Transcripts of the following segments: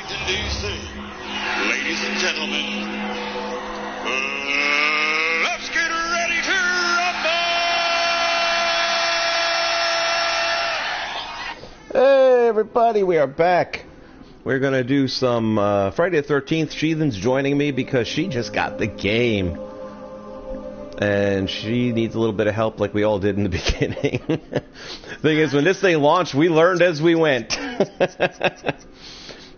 Washington, D.C. Ladies and gentlemen, let's get ready to rumble! Hey, everybody, we are back. We're going to do some Friday the 13th. Sheathen's joining me because she just got the game. And she needs a little bit of help like we all did in the beginning. Thing is, when this thing launched, we learned as we went.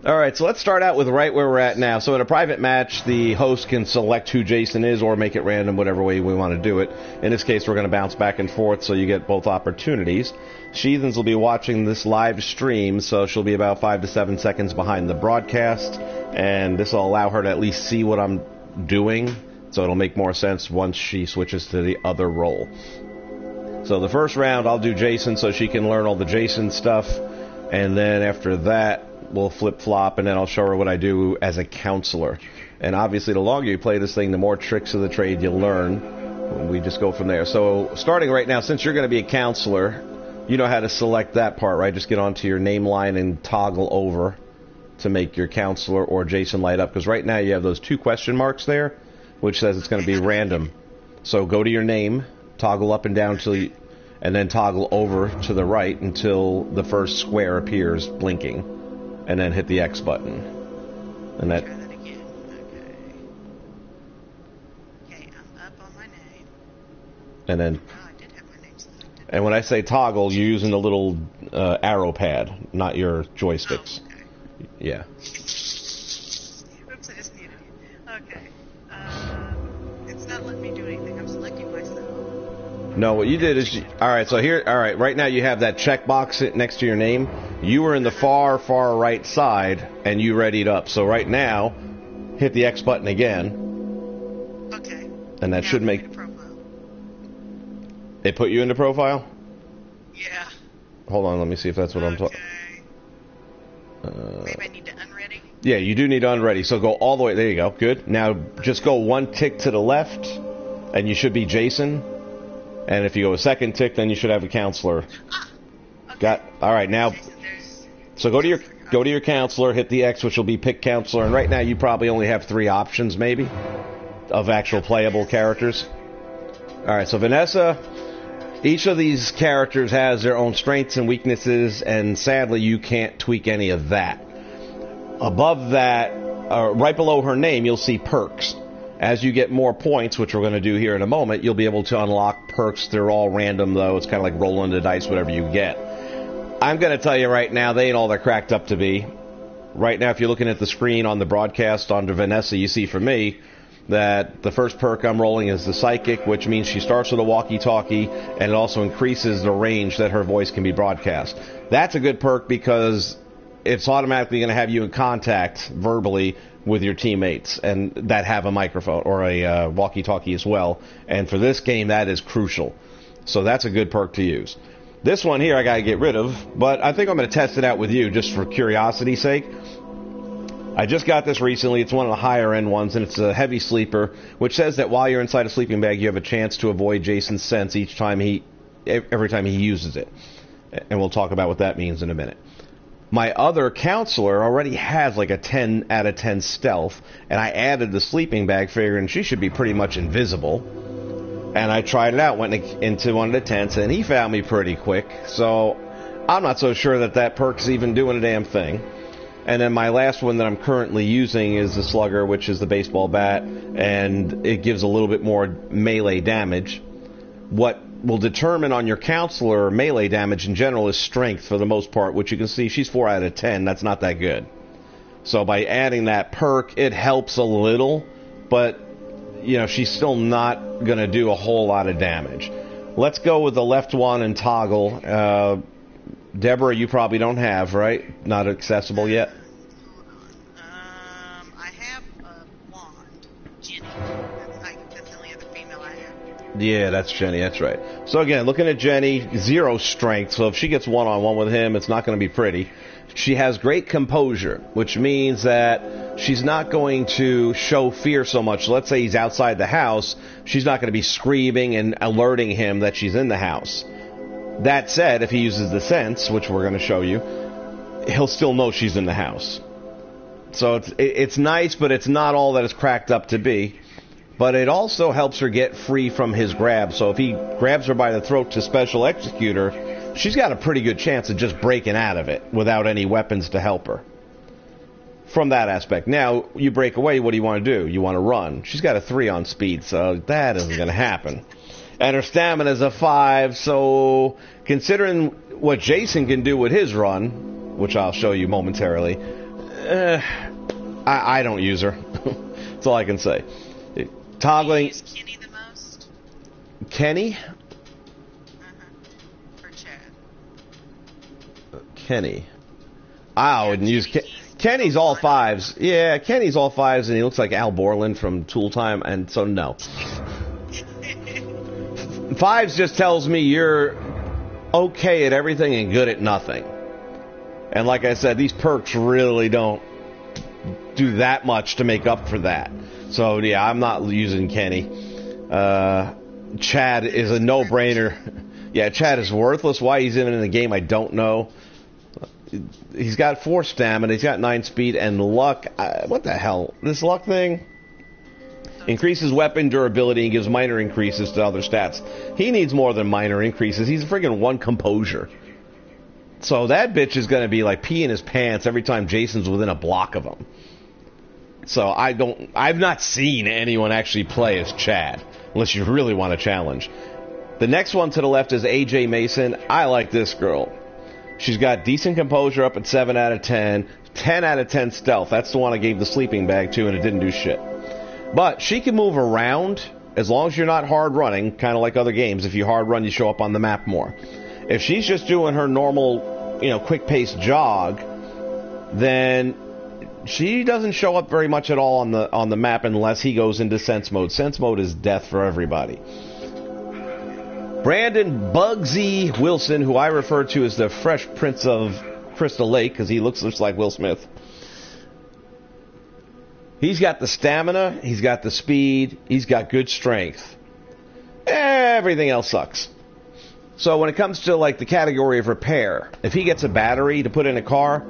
All right, so let's start out with right where we're at now. So in a private match, the host can select who Jason is or make it random, whatever way we want to do it. In this case, we're going to bounce back and forth so you get both opportunities. Sheathens will be watching this live stream, so she'll be about 5 to 7 seconds behind the broadcast, and this will allow her to at least see what I'm doing, so it'll make more sense once she switches to the other role. So the first round, I'll do Jason so she can learn all the Jason stuff, and then after that, we'll flip-flop, and then I'll show her what I do as a counselor. And obviously, the longer you play this thing, the more tricks of the trade you'll learn. We just go from there. So starting right now, since you're going to be a counselor, you know how to select that part, right? Just get onto your name line and toggle over to make your counselor or Jason light up. Because right now you have those 2 question marks there, which says it's going to be random. So go to your name, toggle up and down till you, and then toggle over to the right until the first square appears blinking. And then hit the X button. And that. Try that again. Okay, I'm up on my name. And then. Oh, I did have my name selected. And when I say toggle, you're using the little arrow pad, not your joysticks. Oh, okay. Yeah. Oops, I just muted you. Okay. It's not letting me do anything. I'm selecting myself. No, what you did is, alright, so here, alright, right now you have that checkbox next to your name. You were in the far, far right side, and you readied up. So right now, hit the X button again. Okay. And that Now should make, profile. it put you into profile? Yeah. Hold on, let me see if that's what I'm talking. Maybe I need to unready. Yeah, you do need unready, so go all the way, there you go, good. Now, just go 1 tick to the left, and you should be Jason. And if you go a 2nd tick, then you should have a counselor. Okay. All right, now, so go to your counselor, hit the X, which will be pick counselor, and right now you probably only have 3 options, maybe, of actual playable characters. All right, so Vanessa, each of these characters has their own strengths and weaknesses, and sadly you can't tweak any of that. Above that, right below her name, you'll see perks. As you get more points, which we're going to do here in a moment, you'll be able to unlock perks. They're all random, though. It's kind of like rolling the dice, whatever you get. I'm going to tell you right now, they ain't all they're cracked up to be. Right now, if you're looking at the screen on the broadcast under Vanessa, you see for me that the first perk I'm rolling is the Psychic, which means she starts with a walkie-talkie, and it also increases the range that her voice can be broadcast. That's a good perk because it's automatically going to have you in contact verbally with your teammates and that have a microphone or a walkie-talkie as well. And for this game, that is crucial. So that's a good perk to use. This one here I got to get rid of, but I think I'm going to test it out with you just for curiosity's sake. I just got this recently. It's one of the higher end ones, and it's a heavy sleeper, which says that while you're inside a sleeping bag, you have a chance to avoid Jason's sense every time he uses it. And we'll talk about what that means in a minute. My other counselor already has like a 10 out of 10 stealth, and I added the sleeping bag figuring she should be pretty much invisible. And I tried it out, went into one of the tents, and he found me pretty quick. So I'm not so sure that perk's even doing a damn thing. And then my last one that I'm currently using is the Slugger, which is the baseball bat, and it gives a little bit more melee damage. What will determine on your counselor melee damage in general is strength for the most part, which you can see she's 4 out of 10. That's not that good. So by adding that perk, it helps a little, but you know she's still not going to do a whole lot of damage. Let's go with the left one and toggle. Deborah, you probably don't have, right? Not accessible yet? I have a blonde, Jenny. That's the only other female I have. Yeah, that's Jenny, that's right. So again, looking at Jenny, 0 strength, so if she gets one-on-one with him, it's not going to be pretty. She has great composure, which means that she's not going to show fear so much. Let's say he's outside the house, she's not going to be screaming and alerting him that she's in the house. That said, if he uses the sense, which we're going to show you, he'll still know she's in the house. So it's nice, but it's not all that it's cracked up to be. But it also helps her get free from his grab. So if he grabs her by the throat to special execute her, she's got a pretty good chance of just breaking out of it without any weapons to help her. From that aspect. Now, you break away, what do you want to do? You want to run. She's got a 3 on speed, so that isn't going to happen. And her stamina is a 5, so considering what Jason can do with his run, which I'll show you momentarily, I don't use her. That's all I can say. Toggling. You use Kenny the most? Kenny? For Chad. Kenny. I wouldn't use Kenny's all 5s. Yeah, Kenny's all 5s, and he looks like Al Borland from Tool Time, and so no. 5s just tells me you're okay at everything and good at nothing. And like I said, these perks really don't do that much to make up for that. So, yeah, I'm not using Kenny. Chad is a no-brainer. Yeah, Chad is worthless. Why he's even in the game, I don't know. He's got 4 stamina, he's got 9 speed, and luck. What the hell? This luck thing? Increases weapon durability and gives minor increases to other stats. He needs more than minor increases. He's friggin' 1 composure. So that bitch is going to be like peeing his pants every time Jason's within a block of him. So I've not seen anyone actually play as Chad, unless you really want to challenge. The next one to the left is AJ Mason. I like this girl. She's got decent composure up at 7 out of 10, 10 out of 10 stealth. That's the one I gave the sleeping bag to, and it didn't do shit. But she can move around as long as you're not hard running, kind of like other games. If you hard run, you show up on the map more. If she's just doing her normal, quick-paced jog, then she doesn't show up very much at all on the map unless he goes into sense mode. Sense mode is death for everybody. Brandon Bugsy Wilson, who I refer to as the Fresh Prince of Crystal Lake, because he looks just like Will Smith. He's got the stamina, he's got the speed, he's got good strength. Everything else sucks. So when it comes to like the category of repair, if he gets a battery to put in a car,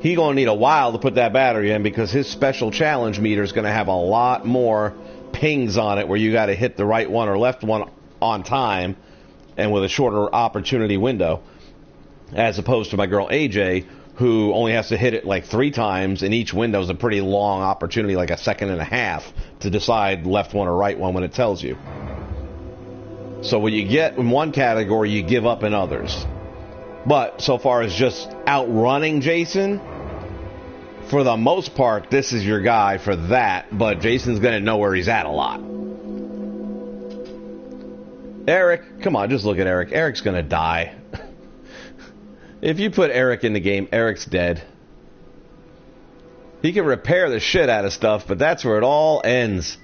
he's going to need a while to put that battery in because his special challenge meter is going to have a lot more pings on it where you got to hit the right one or left one on time and with a shorter opportunity window, as opposed to my girl AJ, who only has to hit it like 3 times, and each window is a pretty long opportunity, like a second and a half, to decide left one or right one when it tells you. So what you get in one category, you give up in others. But so far as just outrunning Jason, for the most part, this is your guy for that, but Jason's going to know where he's at a lot. Eric, come on, just look at Eric. Eric's going to die. If you put Eric in the game, Eric's dead. He can repair the shit out of stuff, but that's where it all ends.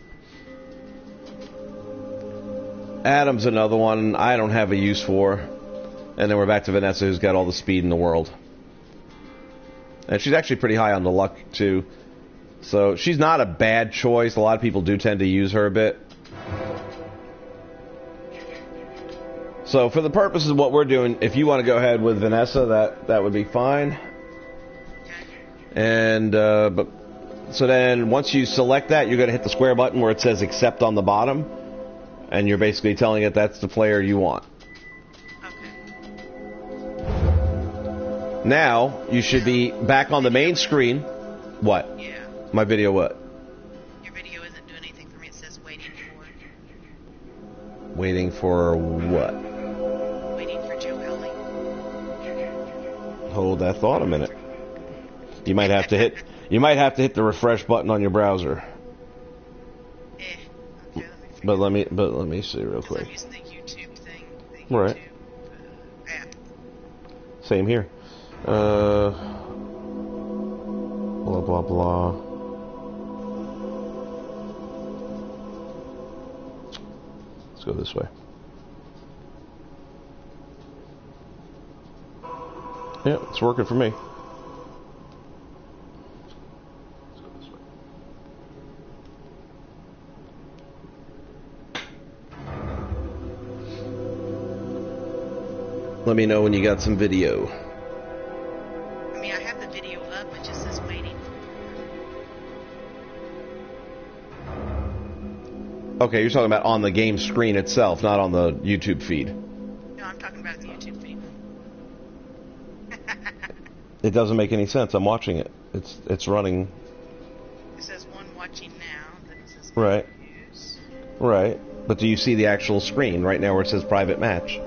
Adam's another one I don't have a use for. And then we're back to Vanessa, who's got all the speed in the world. And she's actually pretty high on the luck, too. So she's not a bad choice. A lot of people do tend to use her a bit. So for the purposes of what we're doing, if you want to go ahead with Vanessa, that would be fine. And so then once you select that, you're going to hit the square button where it says accept on the bottom. And you're basically telling it that's the player you want. Now, you should be back on the main screen. What? Yeah. My video what? Your video isn't doing anything for me. It says waiting for. Waiting for what? Waiting for Joe Ellie. Hold that thought a minute. You might have to hit the refresh button on your browser. Okay, But let me see real quick. I'm using the YouTube thing. Right. App. Same here. Blah blah blah. Let's go this way. Yeah, it's working for me. Let's go this way. Let me know when you got some video. I mean, I have the video up. It just says waiting Okay, you're talking about on the game screen itself, not on the YouTube feed. No, I'm talking about the YouTube feed. It doesn't make any sense. I'm watching it. It's running. It says one watching now. Then it says Right. views. Right. But do you see the actual screen right now where it says private match?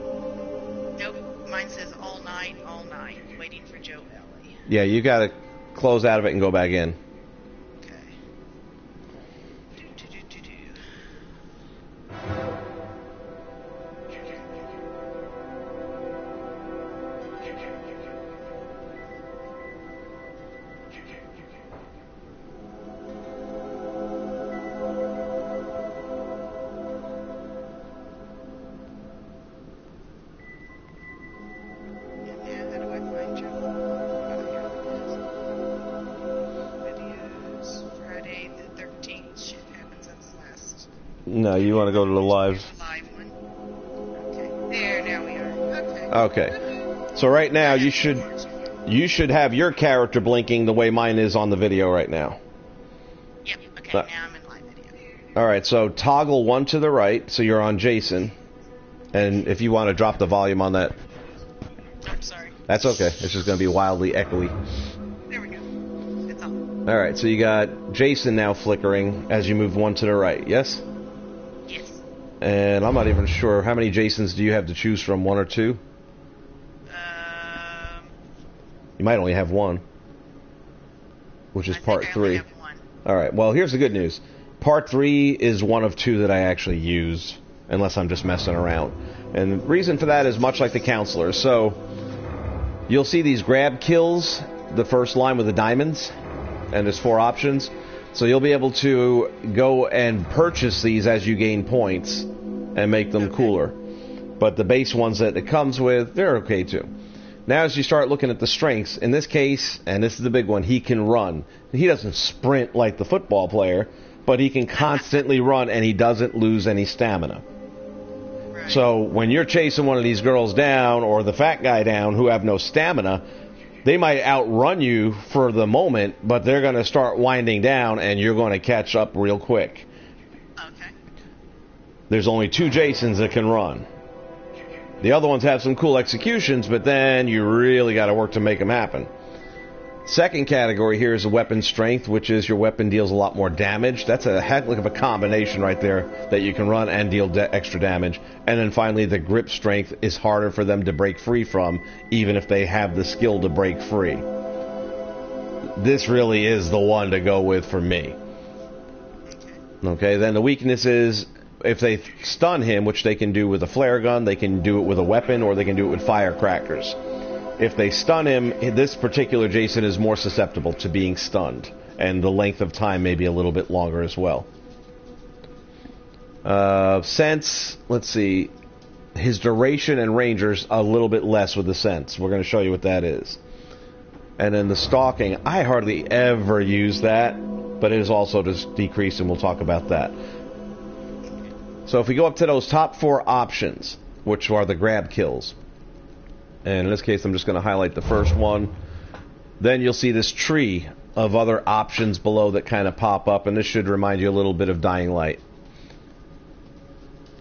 Nope. Mine says all night, waiting for Joe Ellie. Yeah, you got to close out of it and go back in. Okay. Do. Yeah, how do I find Joe? Oh, here it is. Videos, Friday the 13th. Shit happens on the last. No, you want to go to the live. Live one. Okay. There, now we are. Okay. Okay. So right now you should have your character blinking the way mine is on the video right now. Yep. Okay. Now I'm in live video. All right. So toggle one to the right, so you're on Jason. And if you want to drop the volume on that, Nope. Sorry. that's okay. It's just going to be wildly echoey. There we go. It's on. All right. So you got Jason now flickering as you move one to the right. Yes. Yes. And I'm not even sure how many Jasons do you have to choose from, one or two? You might only have one, which is I part think I only 3. have one. All right. Well, here's the good news. Part 3 is one of 2 that I actually use, unless I'm just messing around. And the reason for that is much like the counselor. So you'll see these grab kills, the first line with the diamonds, and there's 4 options. So you'll be able to go and purchase these as you gain points and make them cooler. But the base ones that it comes with, they're okay too. Now as you start looking at the strengths, in this case, and this is the big one, he can run. He doesn't sprint like the football player, but he can constantly run and he doesn't lose any stamina. Right. So when you're chasing one of these girls down or the fat guy down who have no stamina, they might outrun you for the moment, but they're going to start winding down and you're going to catch up real quick. Okay. There's only 2 Jasons that can run. The other ones have some cool executions, but then you really got to work to make them happen. Second category here is the weapon strength, which is your weapon deals a lot more damage. That's a heck of a combination right there that you can run and deal extra damage. And then finally, the grip strength is harder for them to break free from, even if they have the skill to break free. This really is the one to go with for me. Okay, then the weakness is if they stun him, which they can do with a flare gun, they can do it with a weapon, or they can do it with firecrackers. If they stun him, this particular Jason is more susceptible to being stunned, and the length of time may be a little bit longer as well. Sense, let's see, his duration and ranger's a little bit less with the sense. We're going to show you what that is. And then the stalking, I hardly ever use that, but it is also just decreased, and we'll talk about that. So if we go up to those top 4 options, which are the grab kills, and in this case I'm just going to highlight the first one, then you'll see this tree of other options below that kind of pop up, and this should remind you a little bit of Dying Light.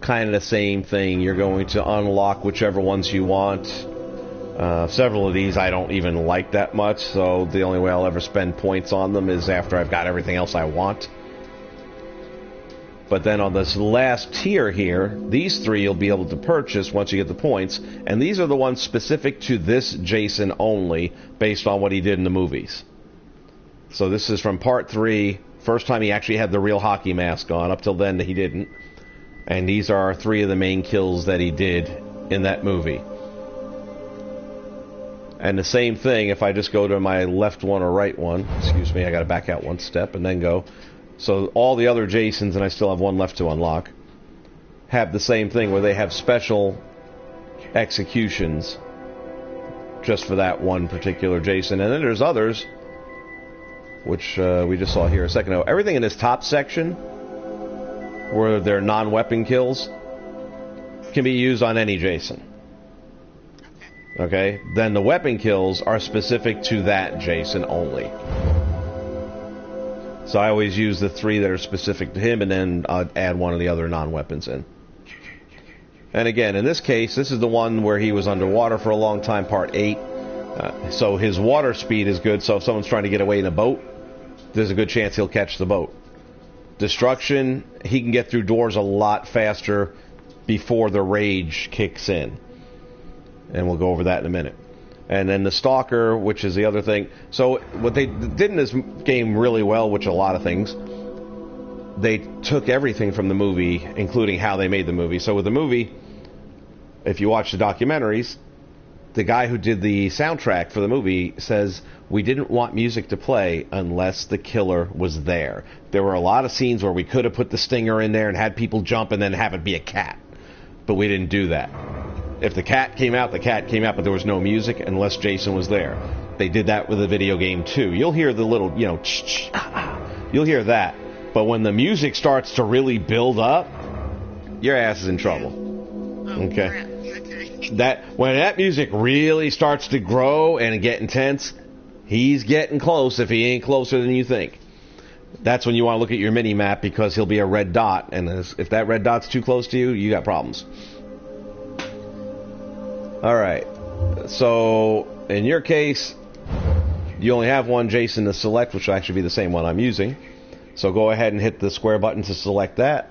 Kind of the same thing. You're going to unlock whichever ones you want. Several of these I don't even like that much, so the only way I'll ever spend points on them is after I've got everything else I want. But then on this last tier here, these 3 you'll be able to purchase once you get the points. And these are the ones specific to this Jason only, based on what he did in the movies. So this is from part 3, first time he actually had the real hockey mask on. Up till then he didn't. And these are 3 of the main kills that he did in that movie. And the same thing, if I just go to my left one or right one, excuse me, I got to back out one step and then go. So all the other Jasons, and I still have one left to unlock, have the same thing where they have special executions just for that one particular Jason. And then there's others, which we just saw here a second ago. Everything in this top section, where they're non-weapon kills, can be used on any Jason. Okay? Then the weapon kills are specific to that Jason only. So I always use the 3 that are specific to him, and then I'll add one of the other non-weapons in. And again, in this case, this is the one where he was underwater for a long time, part 8. So his water speed is good, so if someone's trying to get away in a boat, there's a good chance he'll catch the boat. Destruction, he can get through doors a lot faster before the rage kicks in. And we'll go over that in a minute. And then the Stalker, which is the other thing. So what they did in this game really well, which a lot of things, they took everything from the movie, including how they made the movie. So with the movie, if you watch the documentaries, the guy who did the soundtrack for the movie says, we didn't want music to play unless the killer was there. There were a lot of scenes where we could have put the stinger in there and had people jump and then have it be a cat. But we didn't do that. If the cat came out, but there was no music unless Jason was there. They did that with the video game too. You'll hear the little, you'll hear that. But when the music starts to really build up, your ass is in trouble. Okay? Crap. Okay. When that music really starts to grow and get intense, he's getting close if he ain't closer than you think. That's when you want to look at your mini-map, because he'll be a red dot, and if that red dot's too close to you, you got problems. Alright, so in your case, you only have one Jason to select, which will actually be the same one I'm using. So go ahead and hit the square button to select that.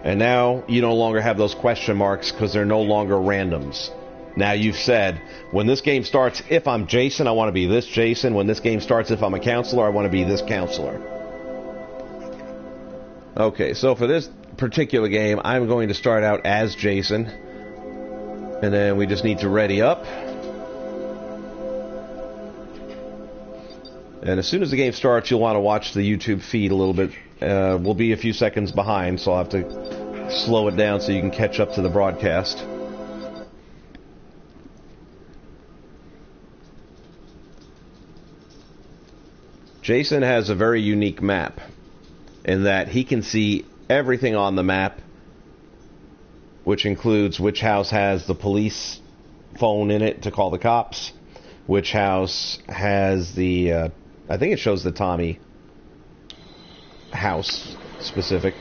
And now you no longer have those question marks because they're no longer randoms. Now you've said, when this game starts, if I'm Jason, I want to be this Jason. When this game starts, if I'm a counselor, I want to be this counselor. Okay, so for this particular game, I'm going to start out as Jason. And then we just need to ready up. And as soon as the game starts, you'll want to watch the YouTube feed a little bit. We'll be a few seconds behind, so I'll have to slow it down so you can catch up to the broadcast. Jason has a very unique map in that he can see everything on the map, which includes which house has the police phone in it to call the cops, which house has the, I think it shows the Tommy house specific,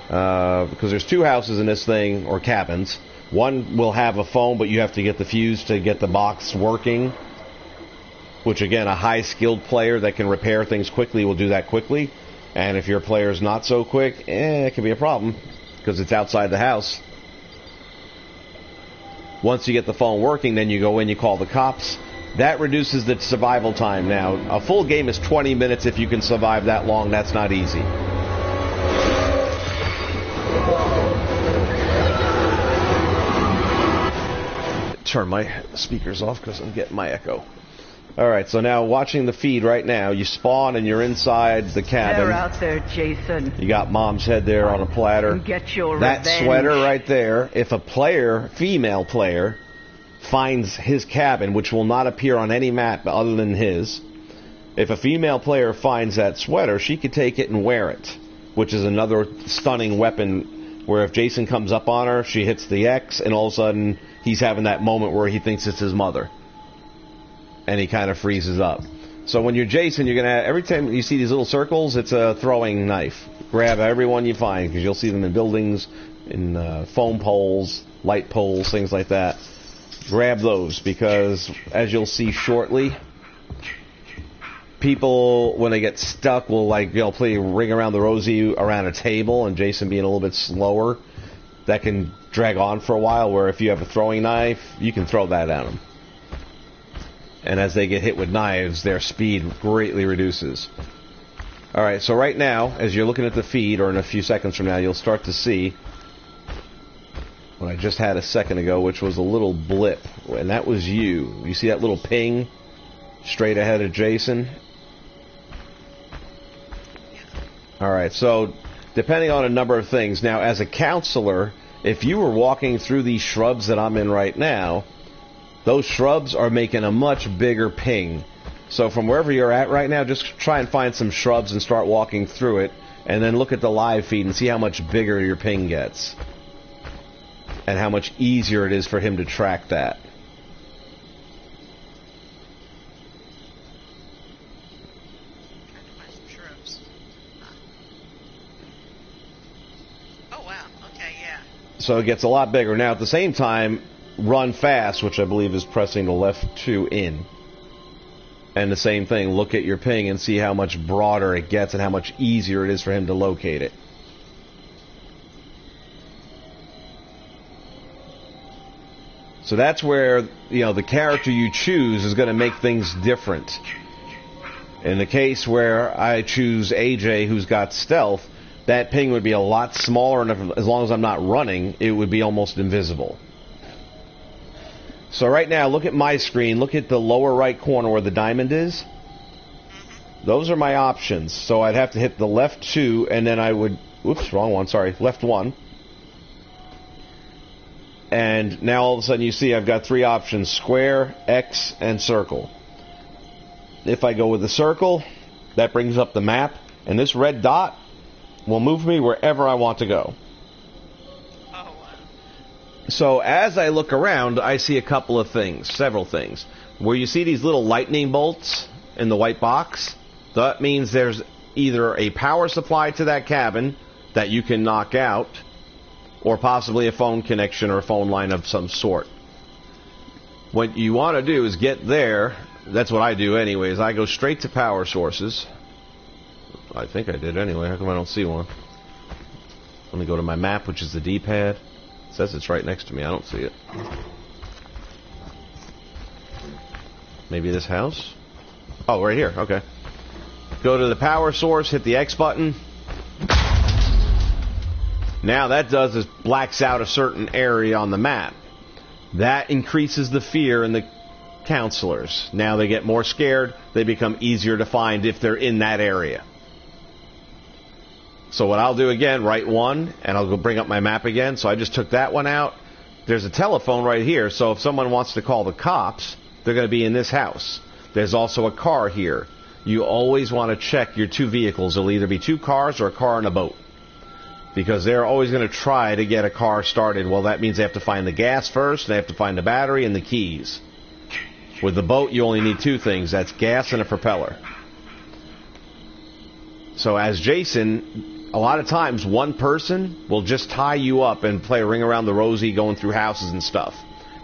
because there's 2 houses in this thing, or cabins. One will have a phone, but you have to get the fuse to get the box working, which again, a high-skilled player that can repair things quickly will do that quickly. And if your player's not so quick, it can be a problem, because it's outside the house. Once you get the phone working, then you go in, you call the cops. That reduces the survival time. Now, a full game is 20 minutes. If you can survive that long, that's not easy. Turn my speakers off because I'm getting my echo. Alright, so now watching the feed right now, you spawn and you're inside the cabin. They're out there, Jason. You got Mom's head there on a platter. Get your that revenge. Sweater right there, if a player, female player, finds his cabin, which will not appear on any map other than his, if a female player finds that sweater, she could take it and wear it, which is another stunning weapon where if Jason comes up on her, she hits the X, and all of a sudden he's having that moment where he thinks it's his mother. And he kind of freezes up. So when you're Jason, you're going to, every time you see these little circles, it's a throwing knife. Grab every one you find, because you'll see them in buildings, in phone poles, light poles, things like that. Grab those, because as you'll see shortly, people, when they get stuck, will play Ring Around the Rosie around a table, and Jason being a little bit slower, that can drag on for a while, where if you have a throwing knife, you can throw that at them. And as they get hit with knives, their speed greatly reduces. Alright, so right now, as you're looking at the feed, or in a few seconds from now, you'll start to see what I just had a second ago, which was a little blip. And that was you. You see that little ping straight ahead of Jason? Alright, so depending on a number of things. Now, as a counselor, if you were walking through these shrubs that I'm in right now, those shrubs are making a much bigger ping. So from wherever you're at right now, just try and find some shrubs and start walking through it, and then look at the live feed and see how much bigger your ping gets. And how much easier it is for him to track that. So it gets a lot bigger. Now, at the same time, run fast, which I believe is pressing the left 2 in. And the same thing, look at your ping and see how much broader it gets and how much easier it is for him to locate it. So that's where, the character you choose is going to make things different. In the case where I choose AJ, who's got stealth, that ping would be a lot smaller, and as long as I'm not running, it would be almost invisible. So right now, look at my screen. Look at the lower right corner where the diamond is. Those are my options. So I'd have to hit the left 2, and then I would... Oops, wrong one, sorry. Left 1. And now all of a sudden you see I've got 3 options: square, X, and circle. If I go with the circle, that brings up the map, and this red dot will move me wherever I want to go. Oh, wow. So as I look around, I see a couple of things, several things. Where you see these little lightning bolts in the white box, that means there's either a power supply to that cabin that you can knock out, or possibly a phone connection or a phone line of some sort. What you want to do is get there. That's what I do anyways. I go straight to power sources. I think I did anyway. How come I don't see one? Let me go to my map, which is the D-pad. It says it's right next to me. I don't see it. Maybe this house? Oh, right here. Okay. Go to the power source, hit the X button. Now that does is blacks out a certain area on the map. That increases the fear in the counselors. Now they get more scared. They become easier to find if they're in that area. So what I'll do again, right 1, and I'll go bring up my map again. So I just took that one out. There's a telephone right here. So if someone wants to call the cops, they're going to be in this house. There's also a car here. You always want to check your 2 vehicles. It'll either be 2 cars or a car and a boat. Because they're always going to try to get a car started. Well, that means they have to find the gas first, they have to find the battery and the keys. With the boat, you only need 2 things. That's gas and a propeller. So as Jason, a lot of times one person will just tie you up and play Ring Around the Rosie going through houses and stuff,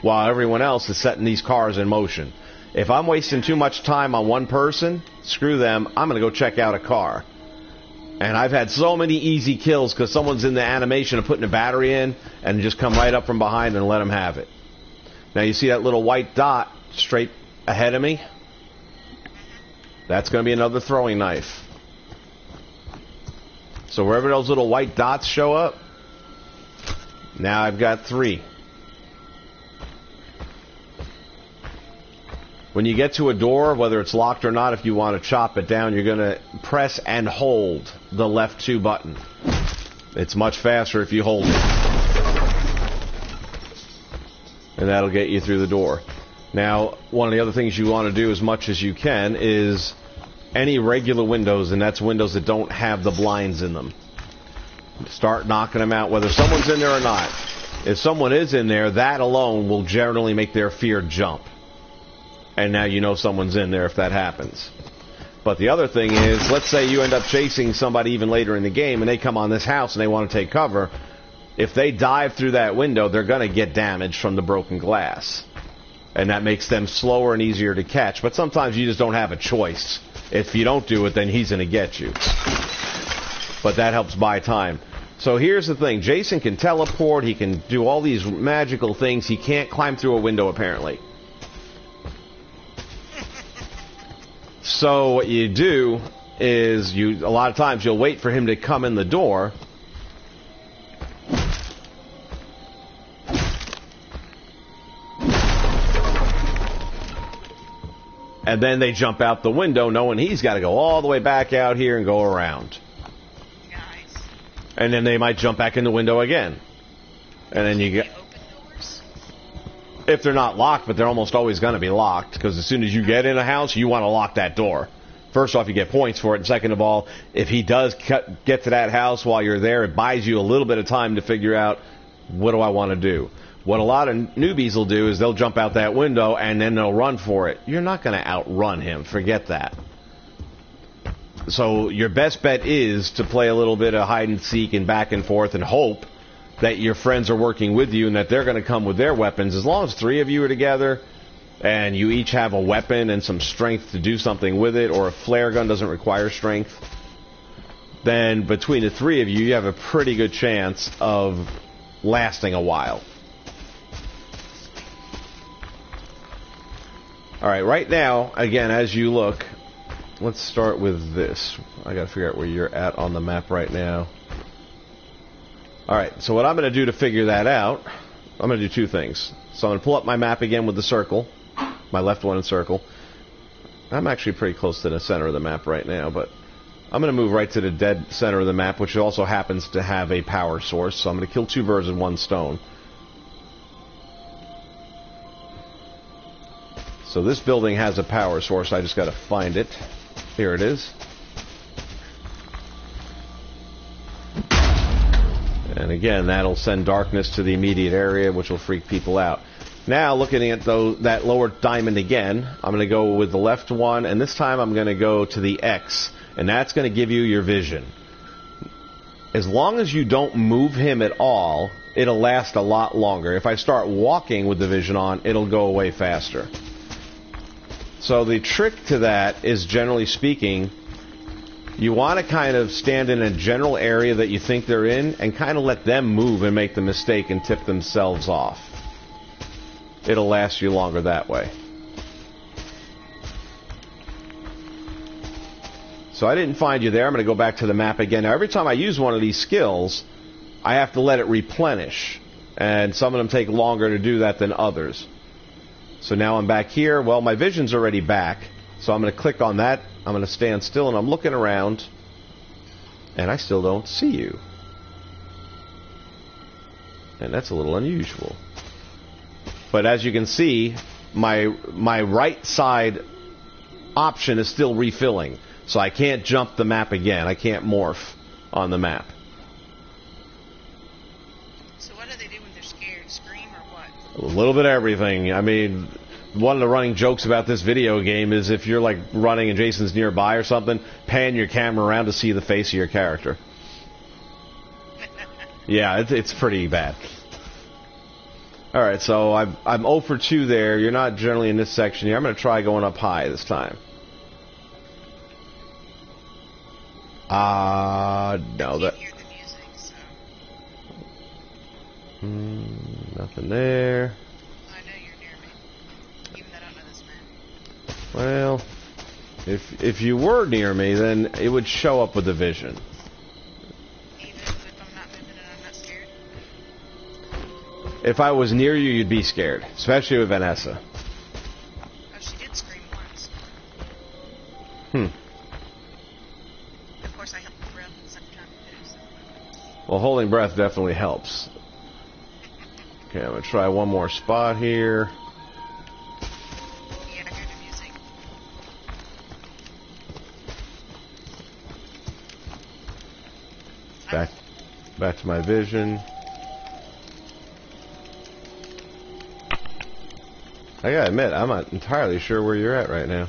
while everyone else is setting these cars in motion. If I'm wasting too much time on one person, screw them, I'm going to go check out a car. And I've had so many easy kills because someone's in the animation of putting a battery in and just come right up from behind and let them have it. Now you see that little white dot straight ahead of me? That's going to be another throwing knife. So wherever those little white dots show up, now I've got 3. When you get to a door, whether it's locked or not, if you want to chop it down, you're going to press and hold the left 2 button. It's much faster if you hold it. And that'll get you through the door. Now, one of the other things you want to do as much as you can is any regular windows, and that's windows that don't have the blinds in them. Start knocking them out, whether someone's in there or not. If someone is in there, that alone will generally make their fear jump. And now you know someone's in there if that happens. But the other thing is, let's say you end up chasing somebody even later in the game, and they come on this house and they want to take cover. If they dive through that window, they're going to get damage from the broken glass. And that makes them slower and easier to catch. But sometimes you just don't have a choice. If you don't do it, then he's going to get you. But that helps buy time. So here's the thing. Jason can teleport. He can do all these magical things. He can't climb through a window, apparently. So what you do is a lot of times you'll wait for him to come in the door. And then they jump out the window knowing he's got to go all the way back out here and go around. Nice. And then they might jump back in the window again. And then you get... Open doors? If they're not locked, but they're almost always going to be locked, because as soon as you get in a house, you want to lock that door. First off, you get points for it, and second of all, if he does get to that house while you're there, it buys you a little bit of time to figure out, what do I want to do? What a lot of newbies will do is they'll jump out that window, and then they'll run for it. You're not going to outrun him. Forget that. So your best bet is to play a little bit of hide and seek and back and forth and hope that your friends are working with you and that they're going to come with their weapons, as long as 3 of you are together and you each have a weapon and some strength to do something with it, or a flare gun doesn't require strength, then between the 3 of you, you have a pretty good chance of lasting a while. Alright, right now, again, as you look, let's start with this. I gotta figure out where you're at on the map right now. Alright, so what I'm gonna do to figure that out, I'm gonna do 2 things. So I'm gonna pull up my map again with the circle, my left one in circle. I'm actually pretty close to the center of the map right now, but I'm gonna move right to the dead center of the map, which also happens to have a power source, so I'm gonna kill 2 birds with 1 stone. So this building has a power source, I just gotta find it. Here it is. And again, that'll send darkness to the immediate area, which will freak people out. Now, looking at that lower diamond again, I'm going to go with the left one, and this time I'm going to go to the X, and that's going to give you your vision. As long as you don't move him at all, it'll last a lot longer. If I start walking with the vision on, it'll go away faster. So the trick to that is, generally speaking, you want to kind of stand in a general area that you think they're in and kind of let them move and make the mistake and tip themselves off. It'll last you longer that way. So I didn't find you there. I'm going to go back to the map again. Now, every time I use one of these skills, I have to let it replenish. And some of them take longer to do that than others. So now I'm back here. Well, my vision's already back. So I'm going to click on that. I'm going to stand still, and I'm looking around. And I still don't see you. And that's a little unusual. But as you can see, my right side option is still refilling. So I can't jump the map again. I can't morph on the map. So what do they do when they're scared? Scream or what? A little bit of everything. I mean, one of the running jokes about this video game is if you're like running and Jason's nearby or something, pan your camera around to see the face of your character. Yeah, it's pretty bad. Alright, so I'm 0 for 2 there. You're not generally in this section here. I'm going to try going up high this time. No, I that... can't hear the music, so... nothing there. I know you're near me, even though I don't know this map. Well, if you were near me, then it would show up with the vision. Even if I'm not moving and I'm not scared? If I was near you, you'd be scared, especially with Vanessa. Oh, she did scream once. Of course, I held my breath the second time too, so... Well, holding breath definitely helps. Okay, I'm going to try one more spot here. Yeah, I hear the music. Back to my vision. I gotta admit, I'm not entirely sure where you're at right now.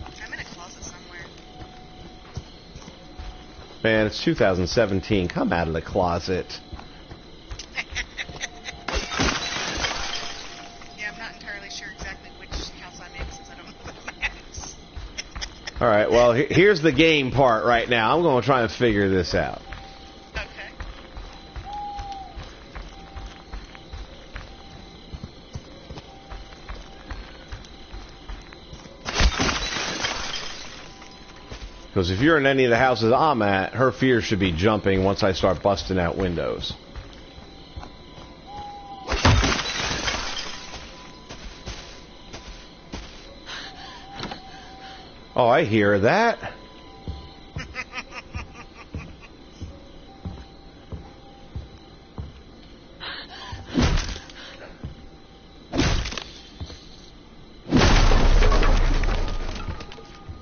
I'm in a closet somewhere. Man, it's 2017. Come out of the closet. Yeah, I'm not entirely sure exactly which house I'm in since I don't know the maps. Alright, well, here's the game part right now. I'm going to try and figure this out. Okay. Because if you're in any of the houses I'm at, her fear should be jumping once I start busting out windows. Oh, I hear that.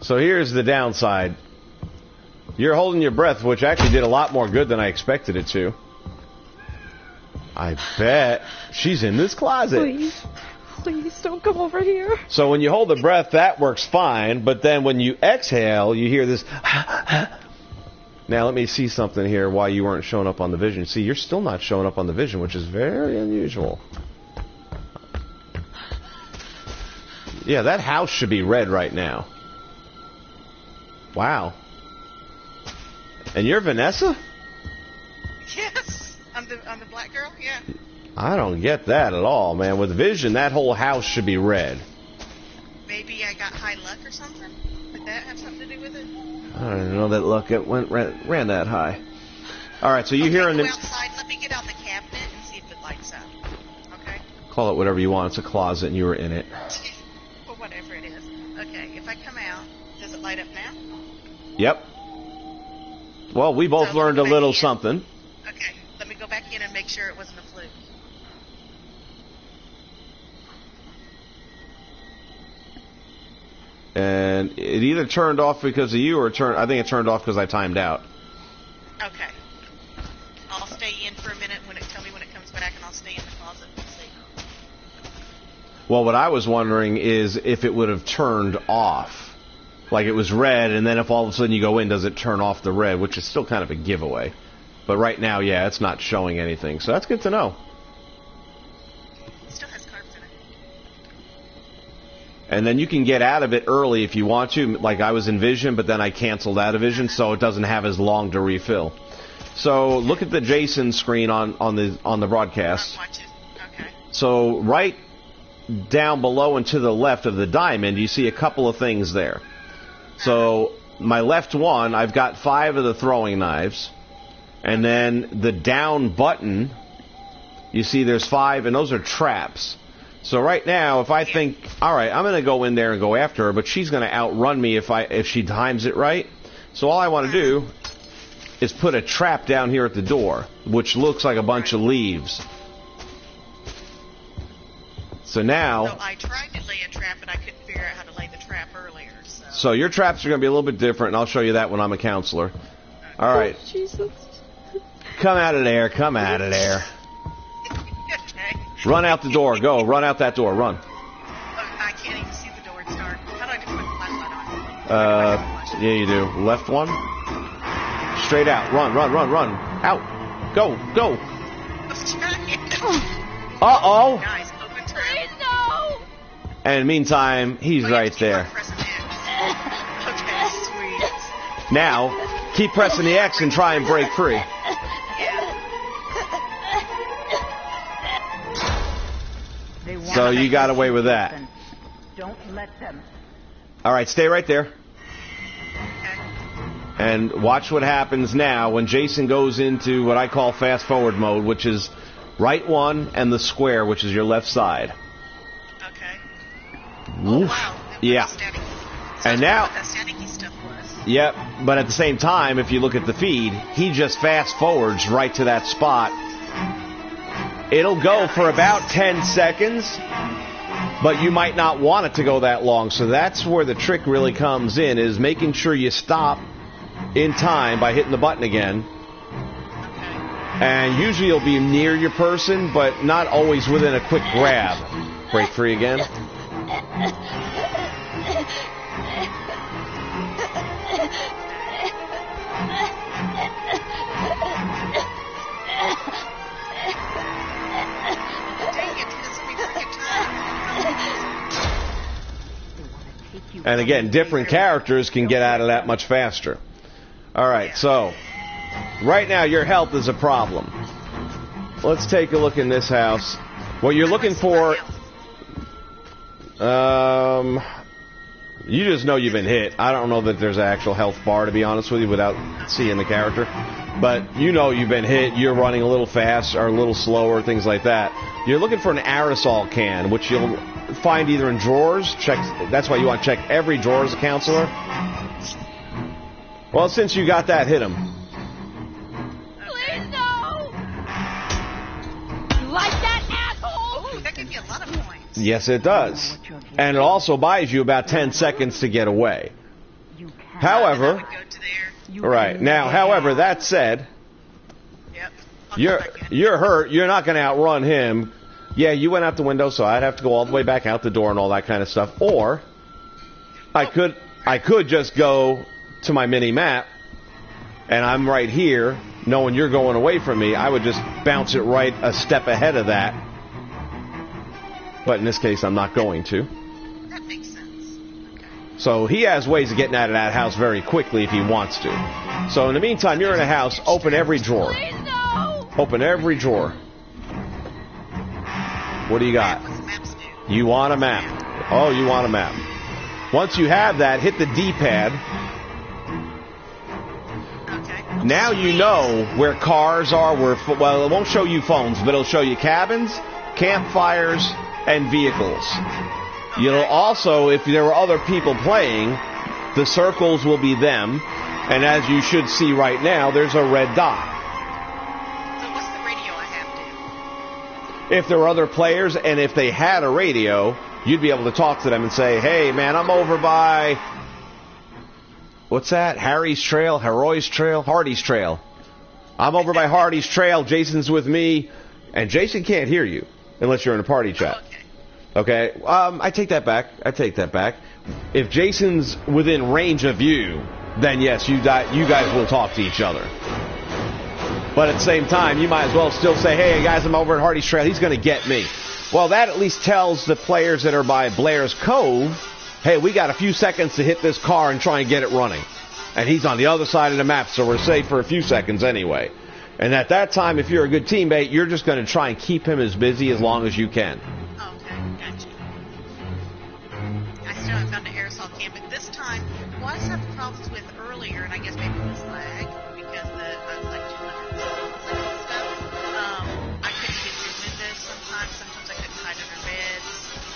So here's the downside. You're holding your breath, which actually did a lot more good than I expected it to. I bet she's in this closet. Please don't come over here. So when you hold the breath, that works fine, but then when you exhale, you hear this. Now let me see something here. Why you weren't showing up on the vision? See, you're still not showing up on the vision, which is very unusual. Yeah, that house should be red right now. Wow. And you're Vanessa? Yes, I'm the black girl. Yeah. I don't get that at all, man. With vision, that whole house should be red. Maybe I got high luck or something. Would that have something to do with it? I don't know that luck ran that high. All right, so you hearing go the... outside. Let me get out the cabinet and see if it lights up. Okay. Call it whatever you want. It's a closet, and you were in it. Or whatever it is. Okay. If I come out, does it light up now? Yep. Well, we both So learned a let me little back in. something. Okay. Let me go back in and make sure it wasn't a fluke. And it either turned off because of you or I think it turned off because I timed out. Okay. I'll stay in for a minute tell me when it comes back, and I'll stay in the closet and see. Well, what I was wondering is if it would have turned off. Like it was red, and then if all of a sudden you go in, does it turn off the red, which is still kind of a giveaway. But right now, yeah, it's not showing anything. So that's good to know. It still has carbs in it. And then you can get out of it early if you want to. Like I was in Vision, but then I canceled out of Vision, so it doesn't have as long to refill. So look at the Jason screen on the broadcast. Watch it. Okay. So right down below and to the left of the diamond, you see a couple of things there. So my left one, I've got 5 of the throwing knives. And then the down button, you see there's 5, and those are traps. So right now, if I think, all right, I'm going to go in there and go after her, but she's going to outrun me if she times it right. So all I want to do is put a trap down here at the door, which looks like a bunch of leaves. So now... So I tried to lay a trap, but I couldn't figure out how to lay the trap earlier. So your traps are going to be a little bit different, and I'll show you that when I'm a counselor. All right. Oh, Jesus. Come out of there. Come out of there. Okay. Run out the door. Go. Run out that door. Run. I can't even see the door. It's dark. How do I just put the flashlight on? Yeah, you do. Left one. Straight out. Run, run, run, run. Out. Go, go. I was trying. Uh-oh. Guys, open trap. Please, no! And meantime, he's Oh, you have right to keep on there. pressing X. Okay, sweet. Now, keep pressing the X and try and break free. Yeah. So you got away with that. Don't let them. All right, stay right there. Okay. And watch what happens now when Jason goes into what I call fast forward mode, which is right one and the square, which is your left side. Okay. Woof. Wow. Yeah. And now, That staticky stuff was. yep, but at the same time, if you look at the feed, he just fast forwards right to that spot. It'll go for about 10 seconds, but you might not want it to go that long. So that's where the trick really comes in, is making sure you stop in time by hitting the button again. And usually you'll be near your person, but not always within a quick grab. Break free again. And again, different characters can get out of that much faster. All right, so right now your health is a problem. Let's take a look in this house. What you're looking for, you just know you've been hit. I don't know that there's an actual health bar, to be honest with you, without seeing the character. But you know you've been hit. You're running a little fast or a little slower, things like that. You're looking for an aerosol can, which you'll find either in drawers. That's why you want to check every drawer as a counselor. Well, since you got that, hit him. Please, no! You like that, asshole? Oh, that gives you a lot of points. Yes, it does. And it also buys you about 10 seconds to get away. However, Go to there. right now, however, that said, Yep. I'll come back in. you're hurt. You're not going to outrun him. Yeah, you went out the window, so I'd have to go all the way back out the door and all that kind of stuff. Or I could just go to my mini map and I'm right here, knowing you're going away from me, I would just bounce it right a step ahead of that. But in this case, I'm not going to. That makes sense. Okay. So he has ways of getting out of that house very quickly if he wants to. So in the meantime, you're in a house, open every drawer. Please, no! Open every drawer. What do you got? What's the maps do? You want a map. Oh, you want a map. Once you have that, hit the D-pad. Okay. Now you know where cars are, well, it won't show you phones, but it'll show you cabins, campfires, and vehicles. You'll also, if there were other people playing, the circles will be them, and as you should see right now, there's a red dot. So what's the radio I have to? If there were other players, and if they had a radio, you'd be able to talk to them and say, hey, man, I'm over by, what's that? Harry's Trail, Harry's Trail, Hardy's Trail. I'm over by Hardy's Trail, Jason's with me, and Jason can't hear you unless you're in a party chat. Okay. Okay, I take that back. If Jason's within range of you, then yes, you guys will talk to each other. But at the same time, you might as well still say, hey, guys, I'm over at Hardy's Trail. He's going to get me. Well, that at least tells the players that are by Blair's Cove, hey, we got a few seconds to hit this car and try and get it running. And he's on the other side of the map, so we're safe for a few seconds anyway. And at that time, if you're a good teammate, you're just going to try and keep him as busy as long as you can. Okay, gotcha. I still haven't found an aerosol can, but this time, what I was having problems with earlier, and I guess maybe it was lag, because I was like 200 seconds stuff. I couldn't get through windows sometimes. Sometimes I couldn't hide under beds.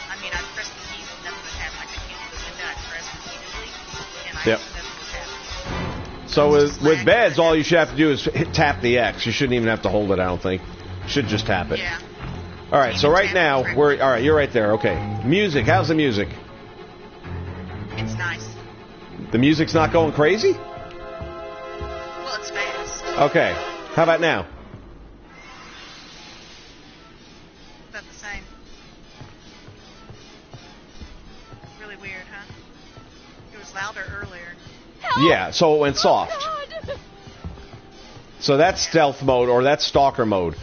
I mean, I'd press the keys and nothing would happen. I couldn't get to the window. I'd press repeatedly, and Yep. nothing was happening. So with beds, all you should have to do is tap the X. You shouldn't even have to hold it, I don't think. You should just tap it. Yeah. All right, so right now, all right, you're right there. Okay. Music, how's the music? It's nice. The music's not going crazy? Well, it's fast. Okay. How about now? About the same. Really weird, huh? It was louder earlier. Help! Yeah, so it went soft. Oh, God. So that's stealth mode, or that's stalker mode.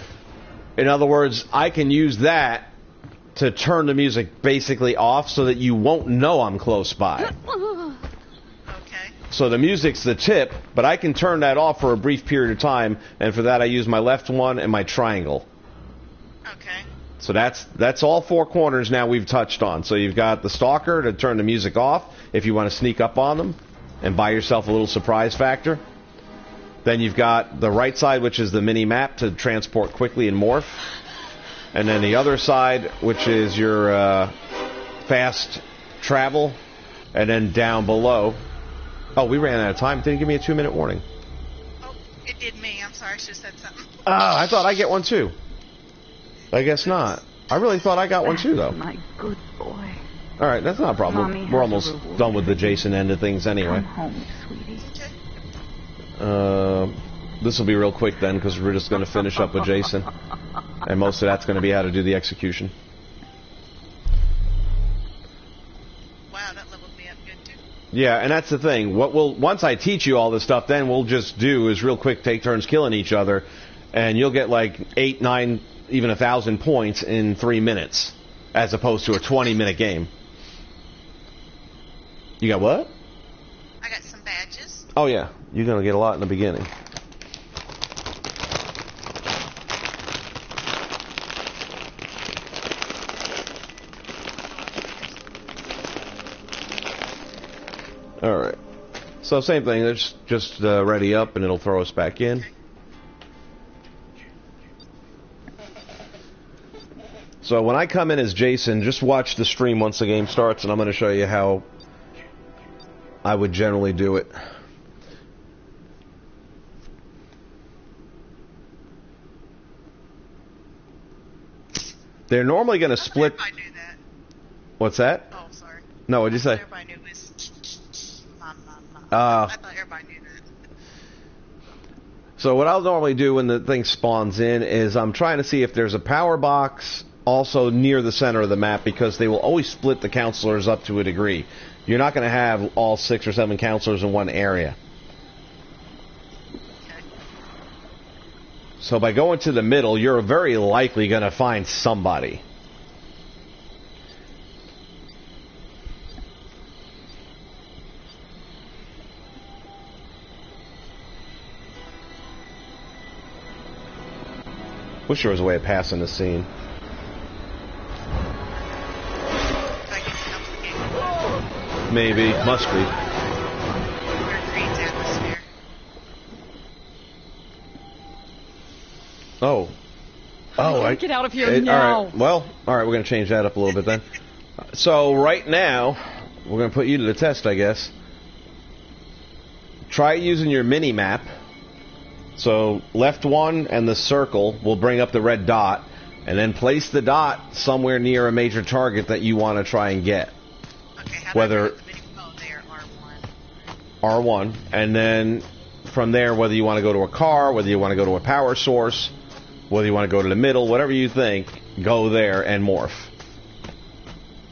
In other words, I can use that to turn the music basically off so that you won't know I'm close by. Okay. So the music's the tip, but I can turn that off for a brief period of time, and for that I use my left one and my triangle. Okay. So that's all four corners now we've touched on. So you've got the stalker to turn the music off if you want to sneak up on them and buy yourself a little surprise factor. Then you've got the right side, which is the mini map to transport quickly and morph. And then the other side, which is your fast travel. And then down below. Oh, we ran out of time. Didn't give me a 2-minute warning. Oh, it did me. I'm sorry. I should have said something. I thought I get one too. I guess not. I really thought I got one too, though. My good boy. All right, that's not a problem. Mommy We're has a almost reward. done with the Jason end of things anyway. Come home, sweetie. This will be real quick then, because we're just going to finish up with Jason. And most of that's going to be how to do the execution. Wow, that leveled me up good too. Yeah, and that's the thing. Once I teach you all this stuff, then we'll just do is real quick take turns killing each other, and you'll get like 8, 9, even 1,000 points in 3 minutes, as opposed to a 20-minute game. You got what? I got some badges. Oh yeah, you're gonna get a lot in the beginning. All right. So same thing. Let's just ready up, and it'll throw us back in. So when I come in as Jason, just watch the stream once the game starts, and I'm going to show you how I would generally do it. They're normally going to split. I knew that. What's that? Oh, sorry. No, what'd you say? Everybody knew it was mom. Ah. I thought everybody knew that. So what I'll normally do when the thing spawns in is I'm trying to see if there's a power box also near the center of the map, because they will always split the counselors up to a degree. You're not going to have all 6 or 7 counselors in one area. So by going to the middle, you're very likely going to find somebody. Wish there was a way of passing the scene. I guess it helps the game. Maybe. Must be. Where it creates atmosphere. Oh. Get out of here All now. right. Well, all right, we're going to change that up a little bit then. So right now, we're going to put you to the test, I guess. Try using your mini-map. So left one and the circle will bring up the red dot, and then place the dot somewhere near a major target that you want to try and get. Okay, how Whether- do I put the mini? Oh, there, R1. R1, and then from there, whether you want to go to a car, whether you want to go to a power source, whether you want to go to the middle, whatever you think, go there and morph.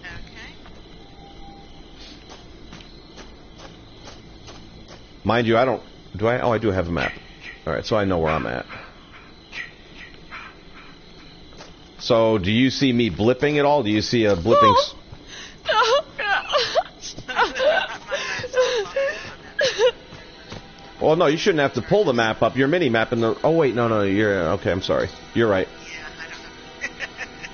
Okay. Mind you, I don't... Do I? Oh, I do have a map. Alright, so I know where I'm at. So, do you see me blipping at all? Do you see a blipping... Well, no, you shouldn't have to pull the map up. Your mini-map in the... Oh, wait, no, you're... Okay, I'm sorry. You're right. Yeah, I don't know.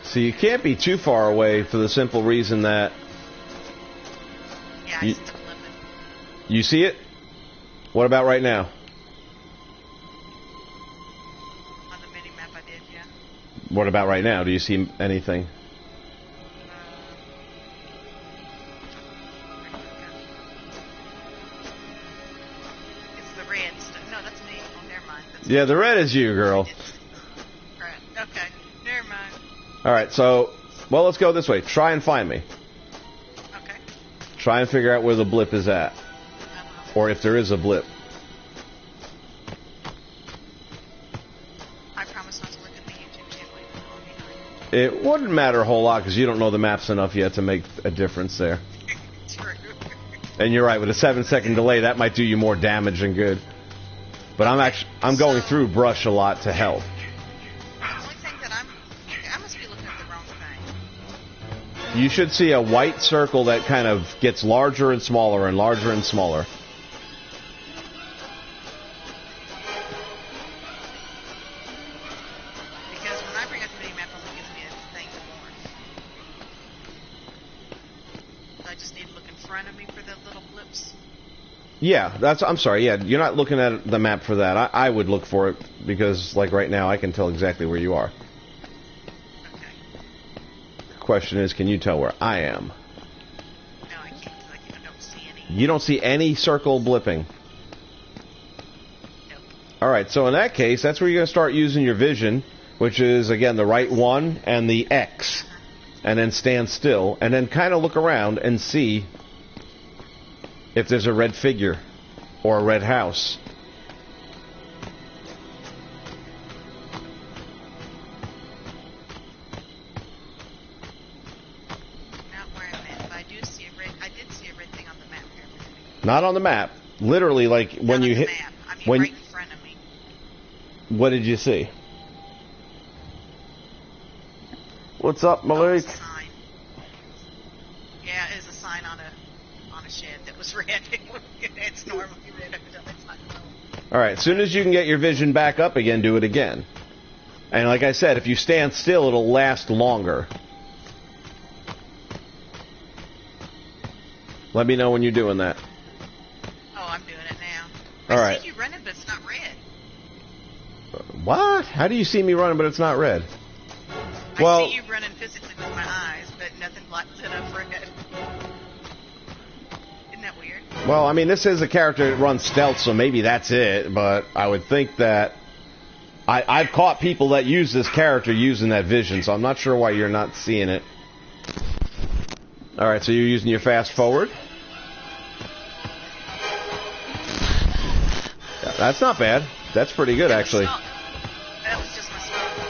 So you can't be too far away for the simple reason that... Yeah, I You- see the limit. You see it? What about right now? On the mini map I did, yeah. What about right now? Do you see anything? It's the red stuff. No, that's me. Oh, never mind. That's Yeah, the red is you, girl. Right. Okay, never mind. Alright, so... Well, let's go this way. Try and find me. Okay. Try and figure out where the blip is at. Or if there is a blip. I promise not to look at the YouTube channel even though I'm behind. It wouldn't matter a whole lot because you don't know the maps enough yet to make a difference there. True. And you're right, with a 7-second delay, that might do you more damage than good. But I'm going through brush a lot to help. The only thing that I must be looking at the wrong thing. You should see a white circle that kind of gets larger and smaller and larger and smaller. Because when I bring up the mini map, it only gives me a thing to morph. So I just need to look in front of me for the little blips. Yeah, I'm sorry, yeah, you're not looking at the map for that. I would look for it because, like right now, I can tell exactly where you are. Okay. The question is, can you tell where I am? No, I can't. 'Cause I don't see any. You don't see any circle blipping. Nope. Alright, so in that case, that's where you're going to start using your vision, which is, again, the right one and the X. And then stand still, and then kind of look around and see if there's a red figure or a red house. Not where I'm at, but I do see a red. I did see a red thing on the map here. a minute ago. Not on the map. Literally, like when Not you on hit... the map. I mean, when- right in front of me. What did you see? What's up, Oh, Malik? it's a sign. Yeah, it is a sign on a shed that was red. It's normally red. It's not normal. Alright, as soon as you can get your vision back up again, do it again. And like I said, if you stand still, it'll last longer. Let me know when you're doing that. Oh, I'm doing it now. All I right. see you running, but it's not red. What? How do you see me running, but it's not red? I Well- see you running physically with my eyes, but nothing lights it up red. Isn't that weird? Well, I mean, this is a character that runs stealth, so maybe that's it, but I would think that... I've caught people that use this character using that vision, so I'm not sure why you're not seeing it. Alright, so you're using your fast forward? Yeah, that's not bad. That's pretty good, actually. That was just my smoke.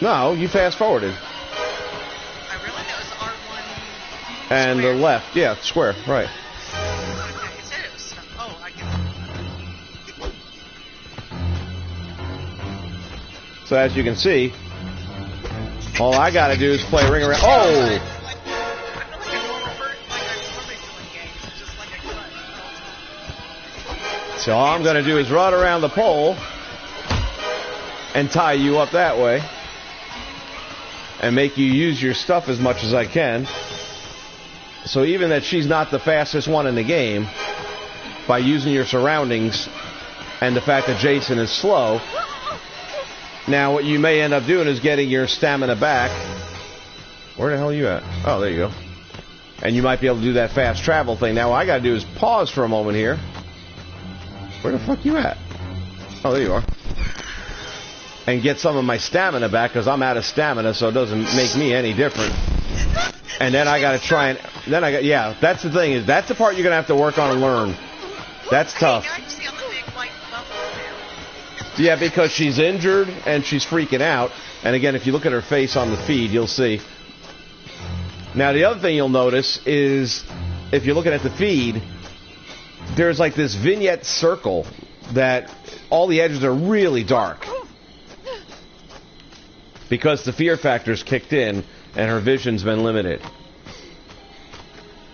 No, you fast forwarded. I really know it's R1. And square. the left, yeah, square, right. Okay, it said it was. Oh, I guess. So as you can see, all I gotta do is play Ring Around. Oh! I feel like a normal person, like a Sunday Silly game. It's just like a cut. So all I'm gonna do is run around the pole and tie you up that way and make you use your stuff as much as I can. So even that she's not the fastest one in the game, by using your surroundings and the fact that Jason is slow, now what you may end up doing is getting your stamina back. Where the hell are you at? Oh, there you go. And you might be able to do that fast travel thing. Now what I gotta do is pause for a moment here. Where the fuck you at? Oh, there you are. And get some of my stamina back, because I'm out of stamina, so it doesn't make me any different. And then I gotta try and... yeah, that's the thing, is that's the part you're gonna have to work on and learn. That's tough. Hey, now you see on the big white bubble now. Yeah, because she's injured and she's freaking out. And again, if you look at her face on the feed, you'll see. Now, the other thing you'll notice is, if you're looking at the feed, there's like this vignette circle that all the edges are really dark. Because the fear factor's kicked in and her vision's been limited.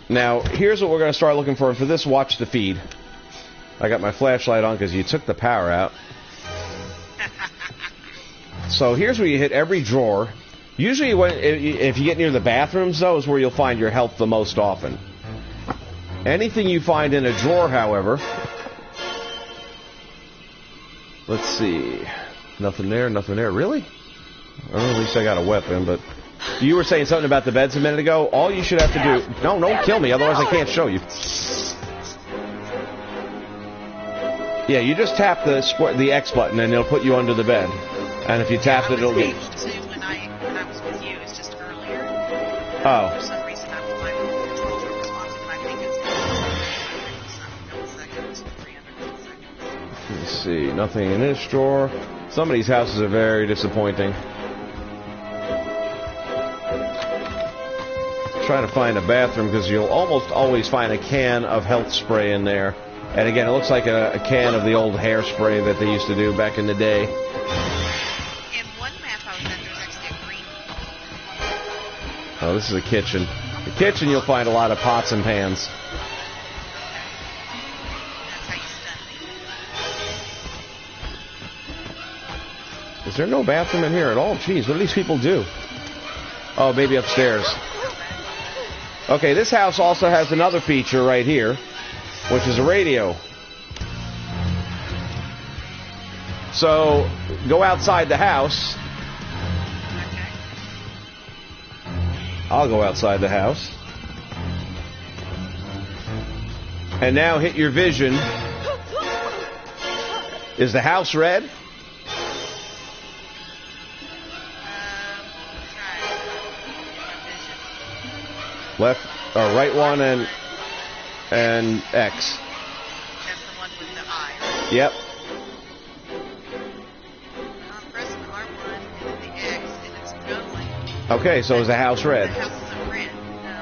Now, here's what we're going to start looking for. For this, watch the feed. I got my flashlight on because you took the power out. So here's where you hit every drawer. Usually if you get near the bathrooms, though, is where you'll find your health the most often. Anything you find in a drawer, however... Let's see. Nothing there, nothing there. Really? Well, at least I got a weapon, but... You were saying something about the beds a minute ago. All you should have to do... No, don't kill me, otherwise I can't show you. Yeah, you just tap the X button and it'll put you under the bed. And if you tap it, it'll get... When I was with you, it's just earlier. Oh. For some reason, my controls were responsive, and I think it's milliseconds, 300 milliseconds. Let's see, nothing in this drawer. Some of these houses are very disappointing. Trying to find a bathroom because you'll almost always find a can of health spray in there. And again, it looks like a can of the old hairspray that they used to do back in the day. In one map I was at, there was actually a green. Oh, this is a kitchen. The kitchen, you'll find a lot of pots and pans. That's how you stun me. Is there no bathroom in here at all? Jeez, what do these people do? Oh, maybe upstairs. Okay, this house also has another feature right here, which is a radio. So, go outside the house. I'll go outside the house. And now hit your vision. Is the house red? Left or right one and X. That's the one with the eye, right? Yep. I'm pressing R1 and the X, and it's going. Okay, so is the house red? The house isn't red. No.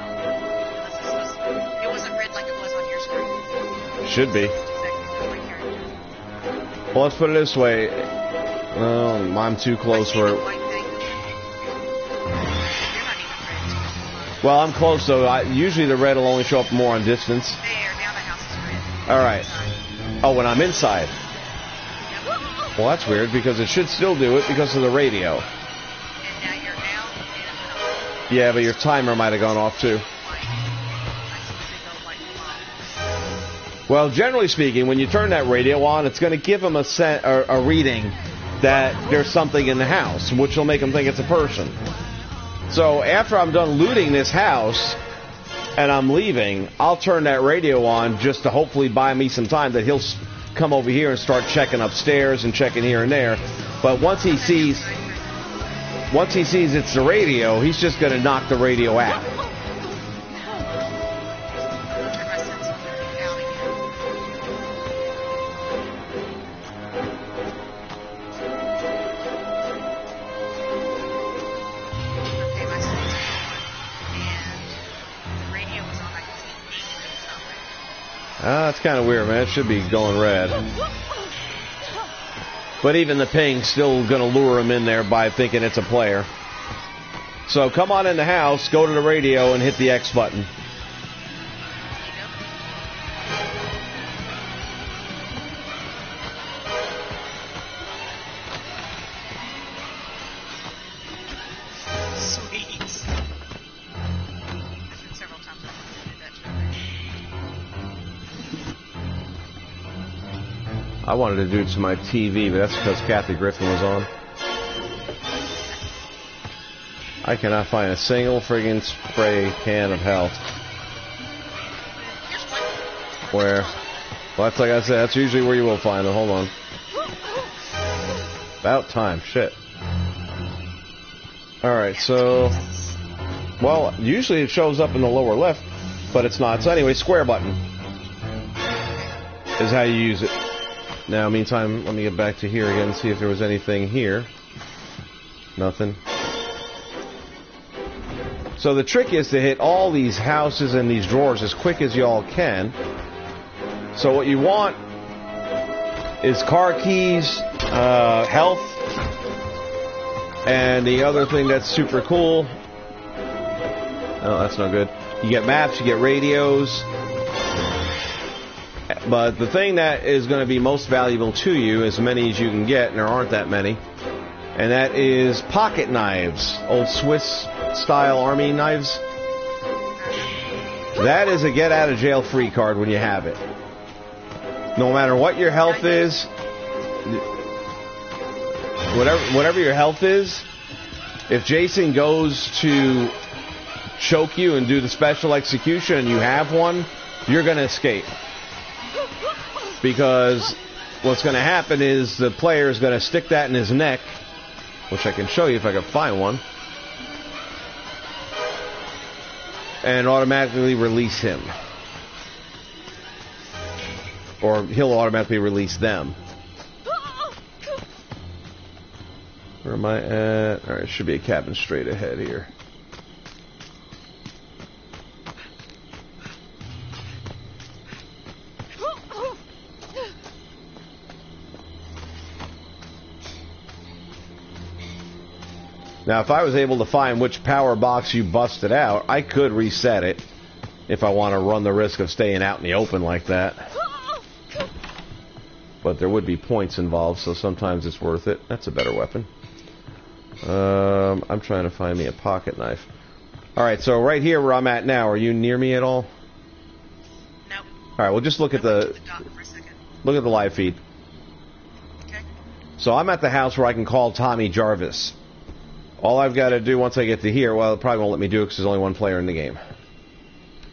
Unless it wasn't red like it was on your screen. Should be. Just a second, my character. Well, let's put it this way. I'm too close for it. Well, I'm close, though. Usually the red will only show up more on distance. There, now the house is red. All right. Oh, when I'm inside. Well, that's weird, because it should still do it because of the radio. And now you're out, and it went off. Yeah, but your timer might have gone off, too. Well, generally speaking, when you turn that radio on, it's going to give them a reading that there's something in the house, which will make them think it's a person. So after I'm done looting this house and I'm leaving, I'll turn that radio on just to hopefully buy me some time that he'll come over here and start checking upstairs and checking here and there. But once he sees it's the radio, he's just going to knock the radio out. That's kind of weird, man. It should be going red. But even the ping's still going to lure him in there by thinking it's a player. So come on in the house, go to the radio, and hit the X button. I wanted to do it to my TV, but that's because Kathy Griffin was on. I cannot find a single friggin' spray can of health. Where? Well, that's like I said, that's usually where you will find it. Hold on. About time. Shit. Alright, so... Well, usually it shows up in the lower left, but it's not. So anyway, square button is how you use it. Now, meantime, let me get back to here again and see if there was anything here. Nothing. So the trick is to hit all these houses and these drawers as quick as y'all can. So what you want is car keys, health, and the other thing that's super cool. Oh, that's no good. You get maps, you get radios. But the thing that is going to be most valuable to you, as many as you can get, and there aren't that many, and that is pocket knives. Old Swiss-style army knives. That is a get-out-of-jail-free card when you have it. No matter what your health is, whatever your health is, if Jason goes to choke you and do the special execution and you have one, you're going to escape. Because what's going to happen is the player is going to stick that in his neck, which I can show you if I can find one, and automatically release him. Or he'll automatically release them. Where am I at? Alright, it should be a cabin straight ahead here. Now, if I was able to find which power box you busted out, I could reset it if I want to run the risk of staying out in the open like that. But there would be points involved, so sometimes it's worth it. That's a better weapon. I'm trying to find me a pocket knife. Alright, so right here where I'm at now, are you near me at all? Nope. Alright, well just look at the live feed. Okay. So I'm at the house where I can call Tommy Jarvis. All I've got to do once I get to here, well, it probably won't let me do it because there's only one player in the game.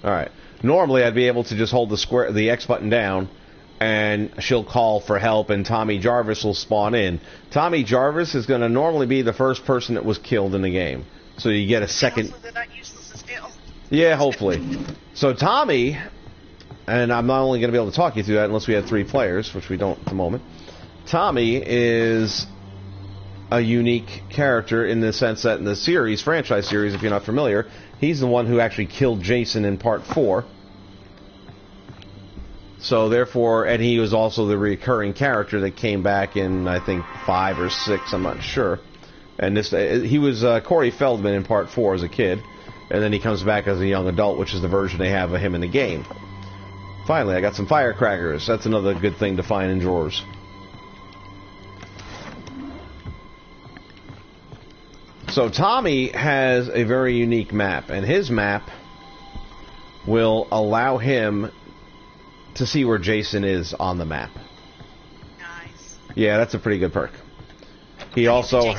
Alright. Normally, I'd be able to just hold the X button down, and she'll call for help, and Tommy Jarvis will spawn in. Tommy Jarvis is going to normally be the first person that was killed in the game. So you get a second... Also, they're not useless as hell. Yeah, hopefully. So Tommy, and I'm not only going to be able to talk you through that unless we have 3 players, which we don't at the moment. Tommy is a unique character in the sense that in the series, franchise series, if you're not familiar, he's the one who actually killed Jason in Part 4. So therefore, and he was also the recurring character that came back in, I think, 5 or 6, I'm not sure. And this, he was Corey Feldman in Part 4 as a kid, and then he comes back as a young adult, which is the version they have of him in the game. Finally, I got some firecrackers. That's another good thing to find in drawers. So Tommy has a very unique map, and his map will allow him to see where Jason is on the map. Nice. Yeah, that's a pretty good perk. He also...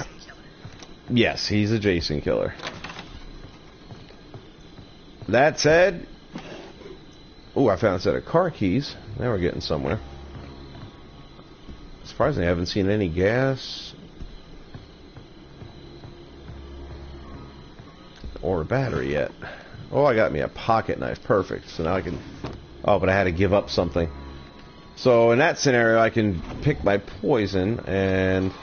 Yes, he's a Jason killer. That said... Ooh, I found a set of car keys. Now we're getting somewhere. Surprisingly, I haven't seen any gas... or a battery yet. Oh, I got me a pocket knife. Perfect. So now I can... Oh, but I had to give up something. So in that scenario, I can pick my poison and...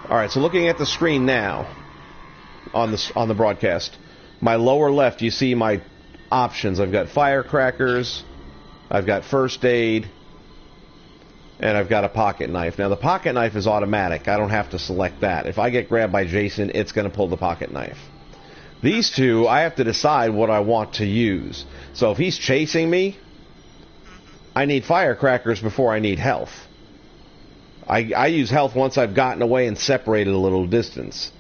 Alright, so looking at the screen now, on the broadcast, my lower left, you see my options. I've got firecrackers, I've got first aid, and I've got a pocket knife. Now, the pocket knife is automatic. I don't have to select that. If I get grabbed by Jason, it's going to pull the pocket knife. These two, I have to decide what I want to use. So if he's chasing me, I need firecrackers before I need health. I use health once I've gotten away and separated a little distance.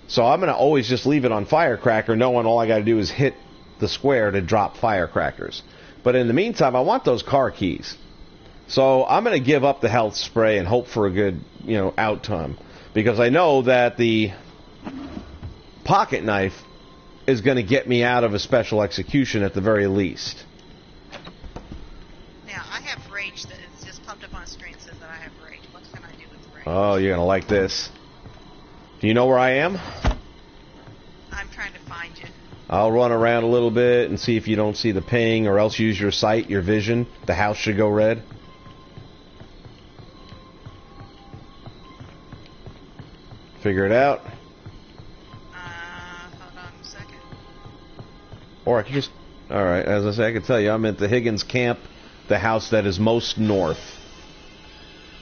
So I'm going to always just leave it on firecracker, knowing all I got to do is hit the square to drop firecrackers. But in the meantime, I want those car keys. So I'm going to give up the health spray and hope for a good, outcome. Because I know that the pocket knife is going to get me out of a special execution at the very least. Now, I have rage that it's just popped up on a screen that says that I have rage. What can I do with rage? Oh, you're going to like this. Do you know where I am? I'm trying to find you. I'll run around a little bit and see if you don't see the ping, or else use your sight, your vision. The house should go red. Figure it out. Hold on a second. Or I could just... Alright, as I say, I can tell you, I'm at the Higgins camp, the house that is most north.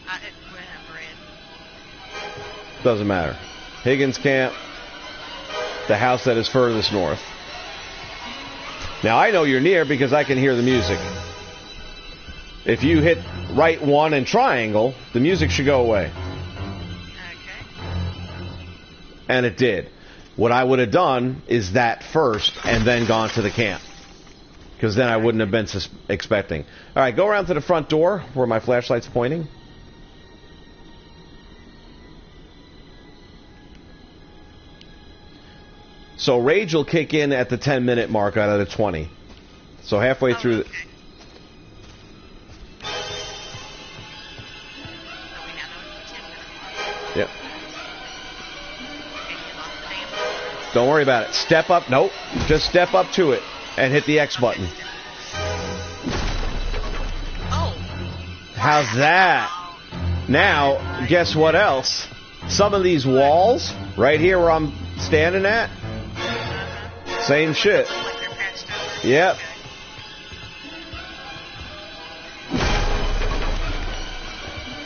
Red. Doesn't matter. Higgins camp, the house that is furthest north. Now, I know you're near because I can hear the music. If you hit right 1 and triangle, the music should go away. Okay. And it did. What I would have done is that first and then gone to the camp. Because then I wouldn't have been expecting. All right, go around to the front door where my flashlight's pointing. So rage will kick in at the 10-minute mark out of the 20. So halfway through... Okay. We now know it's the 10-minute mark. Yep. Okay, you lost the damn. Don't worry about it. Step up. Nope. Just step up to it and hit the X button. Oh. How's that? Now, guess what else? Some of these walls, right here where I'm standing at, same shit. Like they're patched over. Yep. Okay.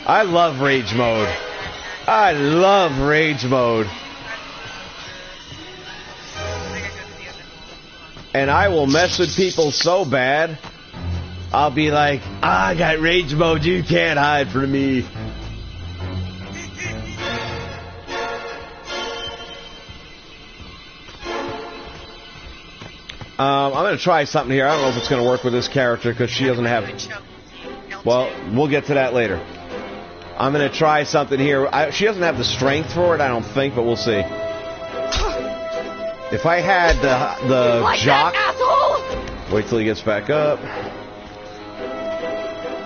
I love rage mode. I love rage mode. And I will mess with people so bad, I'll be like, I got rage mode, you can't hide from me. I'm going to try something here. I don't know if it's going to work with this character because she doesn't have... Well, we'll get to that later. I'm going to try something here. She doesn't have the strength for it, I don't think, but we'll see. If I had the like jock... that, asshole! Wait till he gets back up.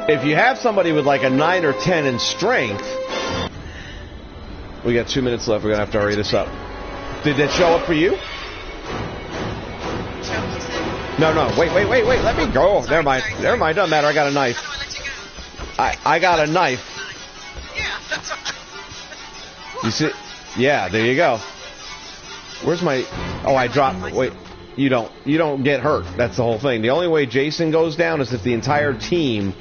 If you have somebody with like a 9 or 10 in strength... We got 2 minutes left. We're going to have to hurry this up. Did that show up for you? No. Wait. Let me go. Sorry, Never mind. sorry. Never mind. Doesn't matter. I got a knife. How do I let you go? I got a knife. Yeah, that's right. You see? Yeah, there you go. Where's my... Oh, I dropped... Wait. You don't get hurt. That's the whole thing. The only way Jason goes down is if the entire team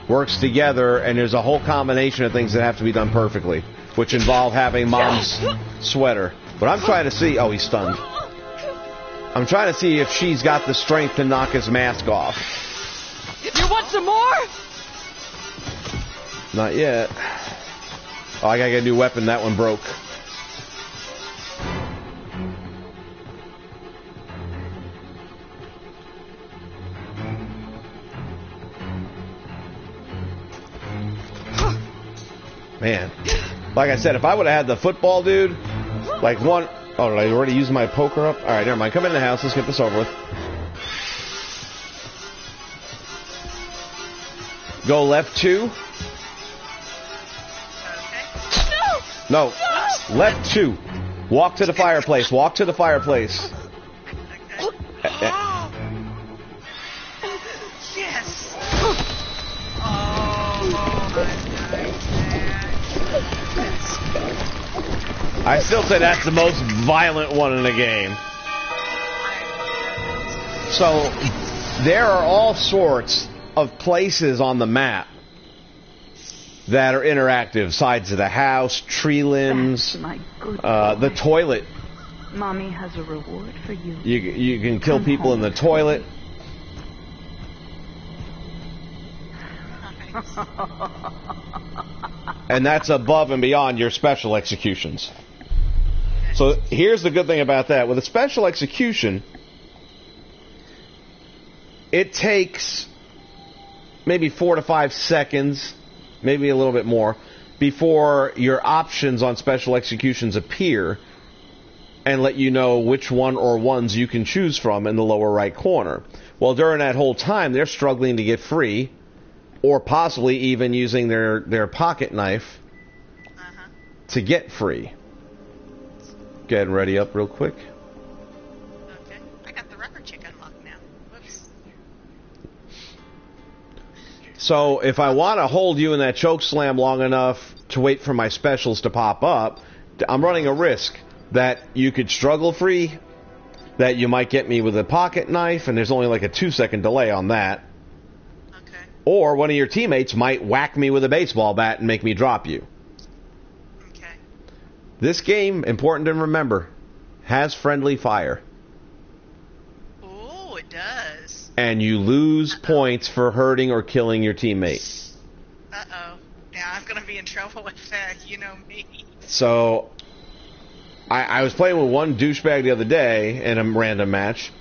works together and there's a whole combination of things that have to be done perfectly, which involve having Mom's sweater. But I'm trying to see... Oh, he's stunned. I'm trying to see if she's got the strength to knock his mask off. You want some more? Not yet. Oh, I gotta get a new weapon. That one broke. Man. Like I said, if I would have had the football dude, like one... Oh, did I already use my poker up? Alright, never mind. Come in the house. Let's get this over with. Go left 2. Okay. No. Left 2. Walk to the fireplace. Walk to the fireplace. Okay. Yes. Oh my goodness. I still say that's the most violent one in the game. So, there are all sorts of places on the map that are interactive. Sides of the house, tree limbs, the toilet. Mommy has a reward for you. You can kill people in the toilet. And that's above and beyond your special executions. So here's the good thing about that. With a special execution, it takes maybe 4 to 5 seconds, maybe a little bit more, before your options on special executions appear and let you know which one or ones you can choose from in the lower right corner. Well, during that whole time, they're struggling to get free, or possibly even using their pocket knife to get free. Getting ready up real quick. Okay. I got the rubber chick unlocked now. Whoops. So if I want to hold you in that choke slam long enough to wait for my specials to pop up, I'm running a risk that you could struggle free, that you might get me with a pocket knife, and there's only like a 2-second delay on that. Okay. Or one of your teammates might whack me with a baseball bat and make me drop you. Okay. This game, important to remember, has friendly fire. Oh, it does. And you lose points for hurting or killing your teammate. Uh-oh. Now I'm going to be in trouble with that. You know me. So, I was playing with one douchebag the other day in a random match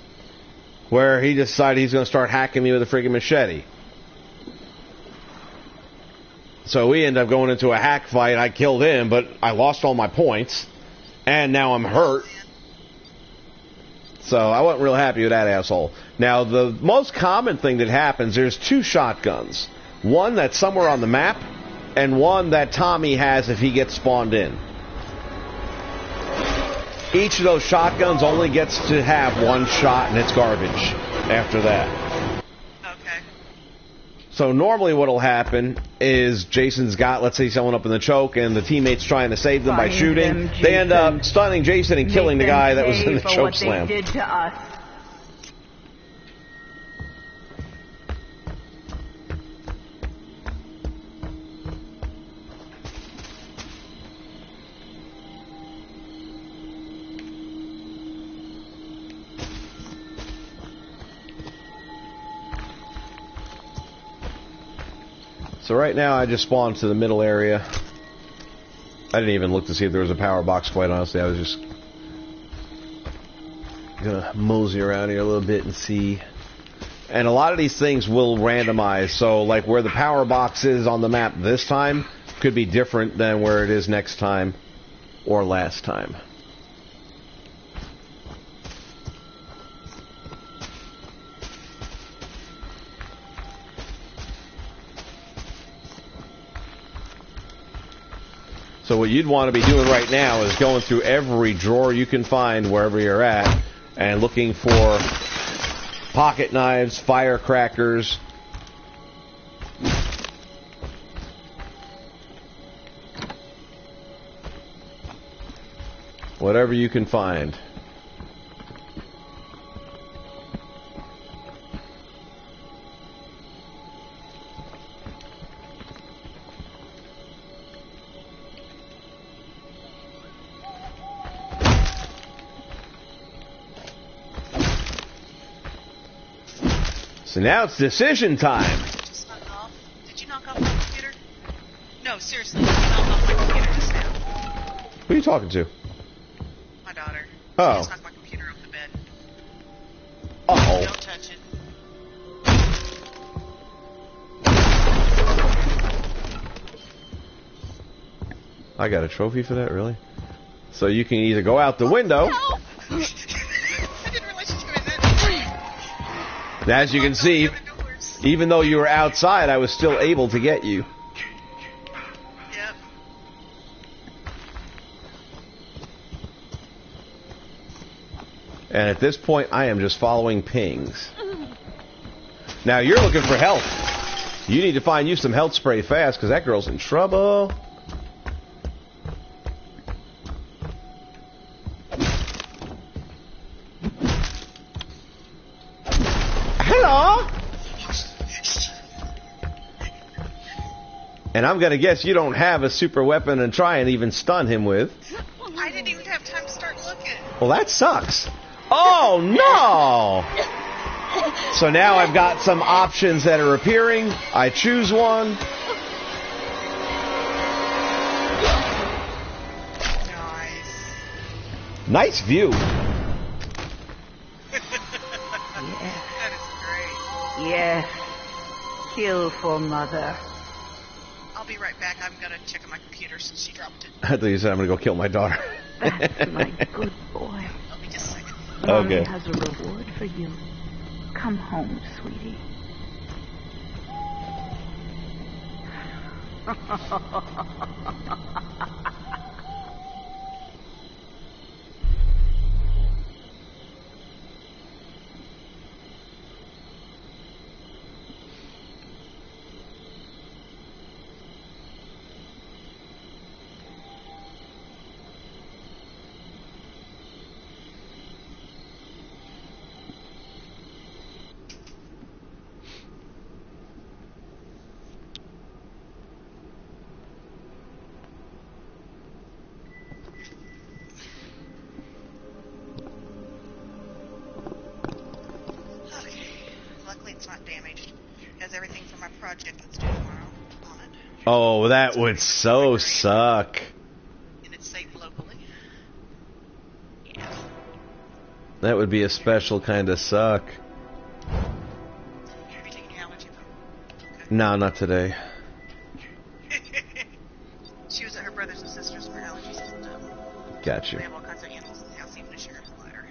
where he decided he's going to start hacking me with a friggin' machete. So we ended up going into a hack fight. I killed him, but I lost all my points, and now I'm hurt. So I wasn't real happy with that asshole. Now, the most common thing that happens, there's 2 shotguns. One that's somewhere on the map, and one that Tommy has if he gets spawned in. Each of those shotguns only gets to have 1 shot, and it's garbage after that. Okay. So normally what will happen is Jason's got, let's say, someone up in the choke, and the teammate's trying to save them by shooting. They end up stunning Jason and killing the guy that was in the choke slam. They did to us. So right now I just spawned to the middle area. I didn't even look to see if there was a power box, quite honestly. I was just gonna mosey around here a little bit and see. And a lot of these things will randomize, so like where the power box is on the map this time could be different than where it is next time or last time. So what you'd want to be doing right now is going through every drawer you can find wherever you're at and looking for pocket knives, firecrackers, whatever you can find. So now it's decision time. Just knock off. Did you knock off my computer? No, seriously. Did you knock off my computer just now? Who are you talking to? My daughter. Oh. She just knocked my computer off the bed. Uh-oh. Don't touch it. I got a trophy for that, really? So you can either go out the window. Help! I didn't realize she was doing that. As you can see, even though you were outside, I was still able to get you. Yep. And at this point, I am just following pings. Now, you're looking for help. You need to find you some health spray fast, because that girl's in trouble. Hello? And I'm going to guess you don't have a super weapon and try and even stun him with. I didn't even have time to start looking. Well, that sucks. Oh, no! So now I've got some options that are appearing. I choose one. Nice view. That is great. Yes. Kill for mother. I'll be right back. I'm gonna check on my computer since she dropped it. I thought you said I'm going to go kill my daughter. That's my good boy. Let me just a second. Mommy Okay. has a reward for you. Come home, sweetie. Okay. Luckily it's not damaged. It has everything for my project that's due tomorrow on it. Oh, that would so suck. And it's safe locally. Yeah. That would be a special kind of suck. Have you taken your allergy though? Okay. No, not today. She was at her brother's and sisters for allergies and Got they you. have all kinds of animals in the house, even a sugar glider.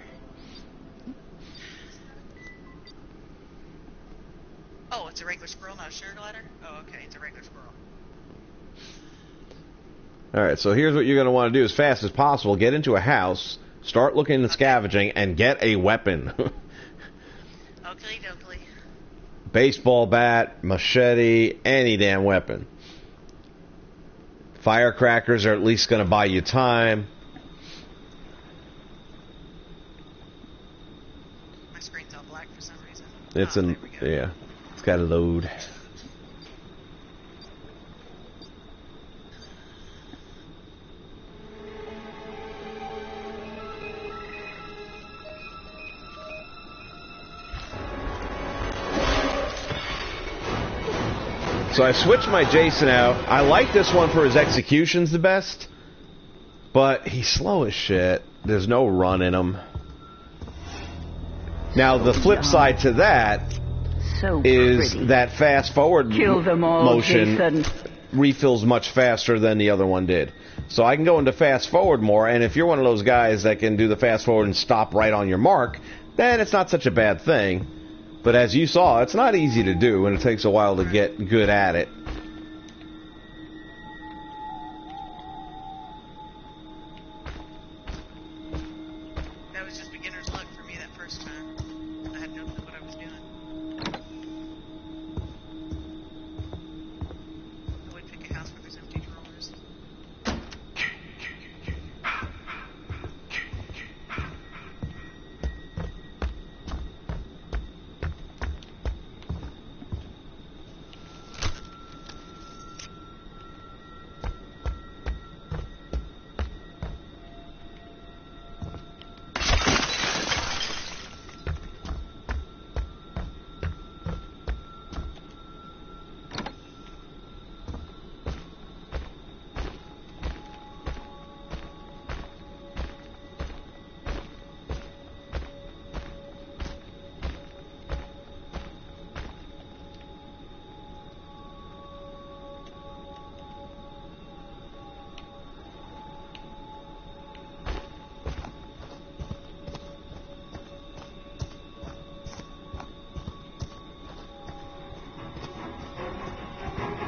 Oh, it's a regular squirrel, not a sugar glider? Oh, okay, it's a regular squirrel. Alright, so here's what you're going to want to do as fast as possible. Get into a house, start looking and scavenging, and get a weapon. Oakley dokley. Baseball bat, machete, any damn weapon. Firecrackers are at least going to buy you time. My screen's all black for some reason. It's there in, we go. yeah, it's got to load. So I switched my Jason out. I like this one for his executions the best, but he's slow as shit. There's no run in him. Now the flip side to that So is pretty. that fast forward Kill them all, motion Jason. refills much faster than the other one did. So I can go into fast forward more, and if you're one of those guys that can do the fast forward and stop right on your mark, then it's not such a bad thing. But as you saw, it's not easy to do, and it takes a while to get good at it. That was just beginner's luck for me that first time. I had no clue what I was doing. I would pick a house where there's empty drawers.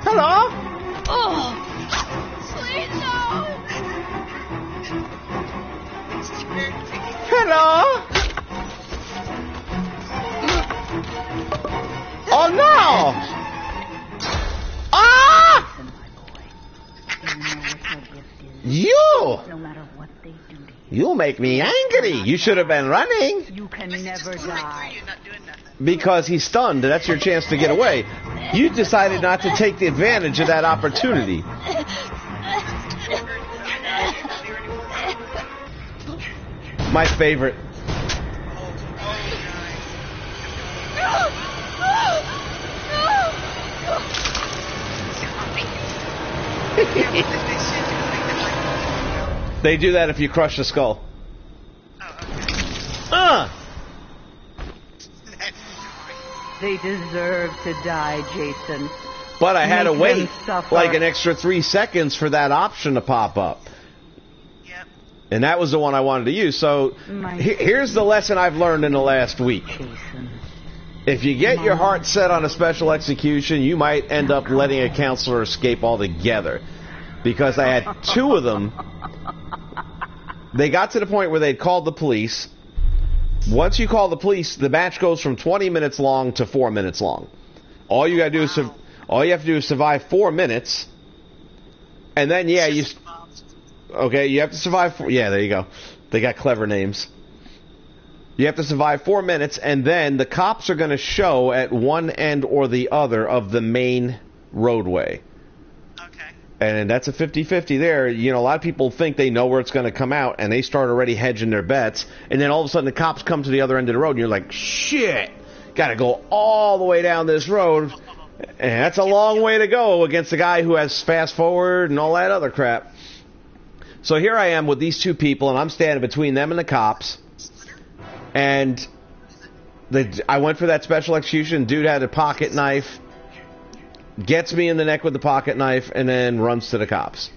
Hello? Oh! Please, no! Hello? Oh no! Ah! Listen, my boy. You know what your gift is. You! No matter what they do to you. You'll make me angry. You should have been running. You can But never just going die. through you, not doing nothing. Because he's stunned. That's your chance to get away. You decided not to take the advantage of that opportunity. My favorite. They do that if you crush the skull. They deserve to die, Jason. But I had to Make wait them suffer. like an extra 3 seconds for that option to pop up. Yep. And that was the one I wanted to use. So My here's the lesson I've learned in the last week. Jason. If you get your heart set on a special execution, you might end up letting a counselor escape altogether. Because I had 2 of them. They got to the point where they'd called the police. Once you call the police, the match goes from 20 minutes long to 4 minutes long. All you have to do is survive 4 minutes. And then you have to survive there you go. They got clever names. You have to survive 4 minutes, and then the cops are going to show at one end or the other of the main roadway. Okay. And that's a 50-50 there. You know, a lot of people think they know where it's going to come out, and they start already hedging their bets. And then all of a sudden the cops come to the other end of the road, and you're like, shit, got to go all the way down this road. And that's a long way to go against a guy who has fast forward and all that other crap. So here I am with these 2 people, and I'm standing between them and the cops. And I went for that special execution. Dude had a pocket knife. Gets me in the neck with the pocket knife and then runs to the cops.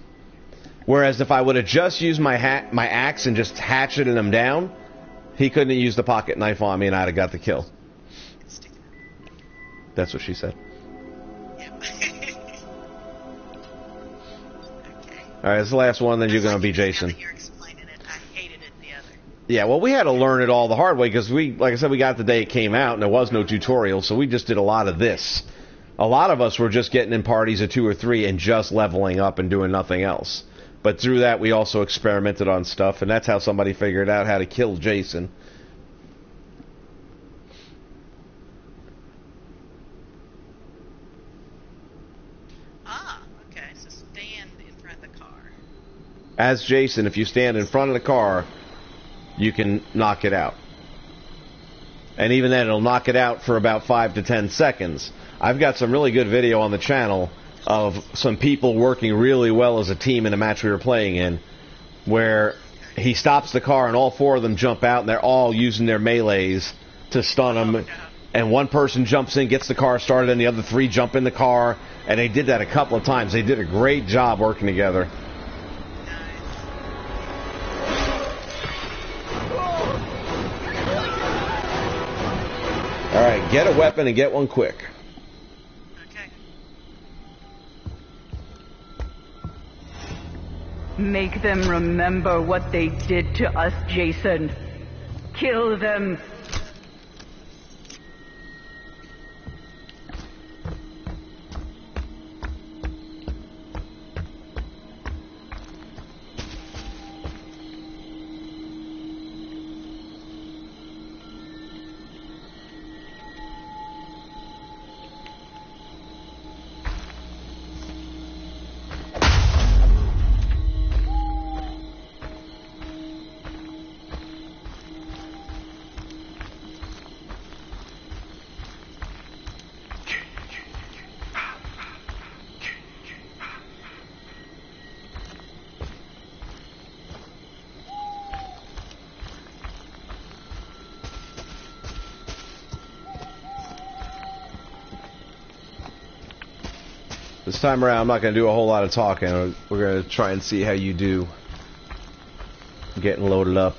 Whereas if I would have just used my axe and just hatcheted him down, he couldn't have used the pocket knife on me and I'd have got the kill. That's what she said. Yep. Okay. Alright, this is the last one, then you're going to be Jason. Now that you're explaining it, I hated it the other. Yeah, well, we had to learn it all the hard way because like I said, we got the day it came out and there was no tutorial, so we just did a lot of this. A lot of us were just getting in parties of 2 or 3 and just leveling up and doing nothing else. But through that, we also experimented on stuff, and that's how somebody figured out how to kill Jason. Ah, okay. So stand in front of the car. As Jason, if you stand in front of the car, you can knock it out. And even then, it'll knock it out for about 5 to 10 seconds. I've got some really good video on the channel of some people working really well as a team in a match we were playing in, where he stops the car and all 4 of them jump out and they're all using their melees to stun him. And one person jumps in, gets the car started, and the other 3 jump in the car. And they did that a couple of times. They did a great job working together. All right, get a weapon and get one quick. Okay. Make them remember what they did to us, Jason. Kill them. This time around, I'm not going to do a whole lot of talking. We're going to try and see how you do getting loaded up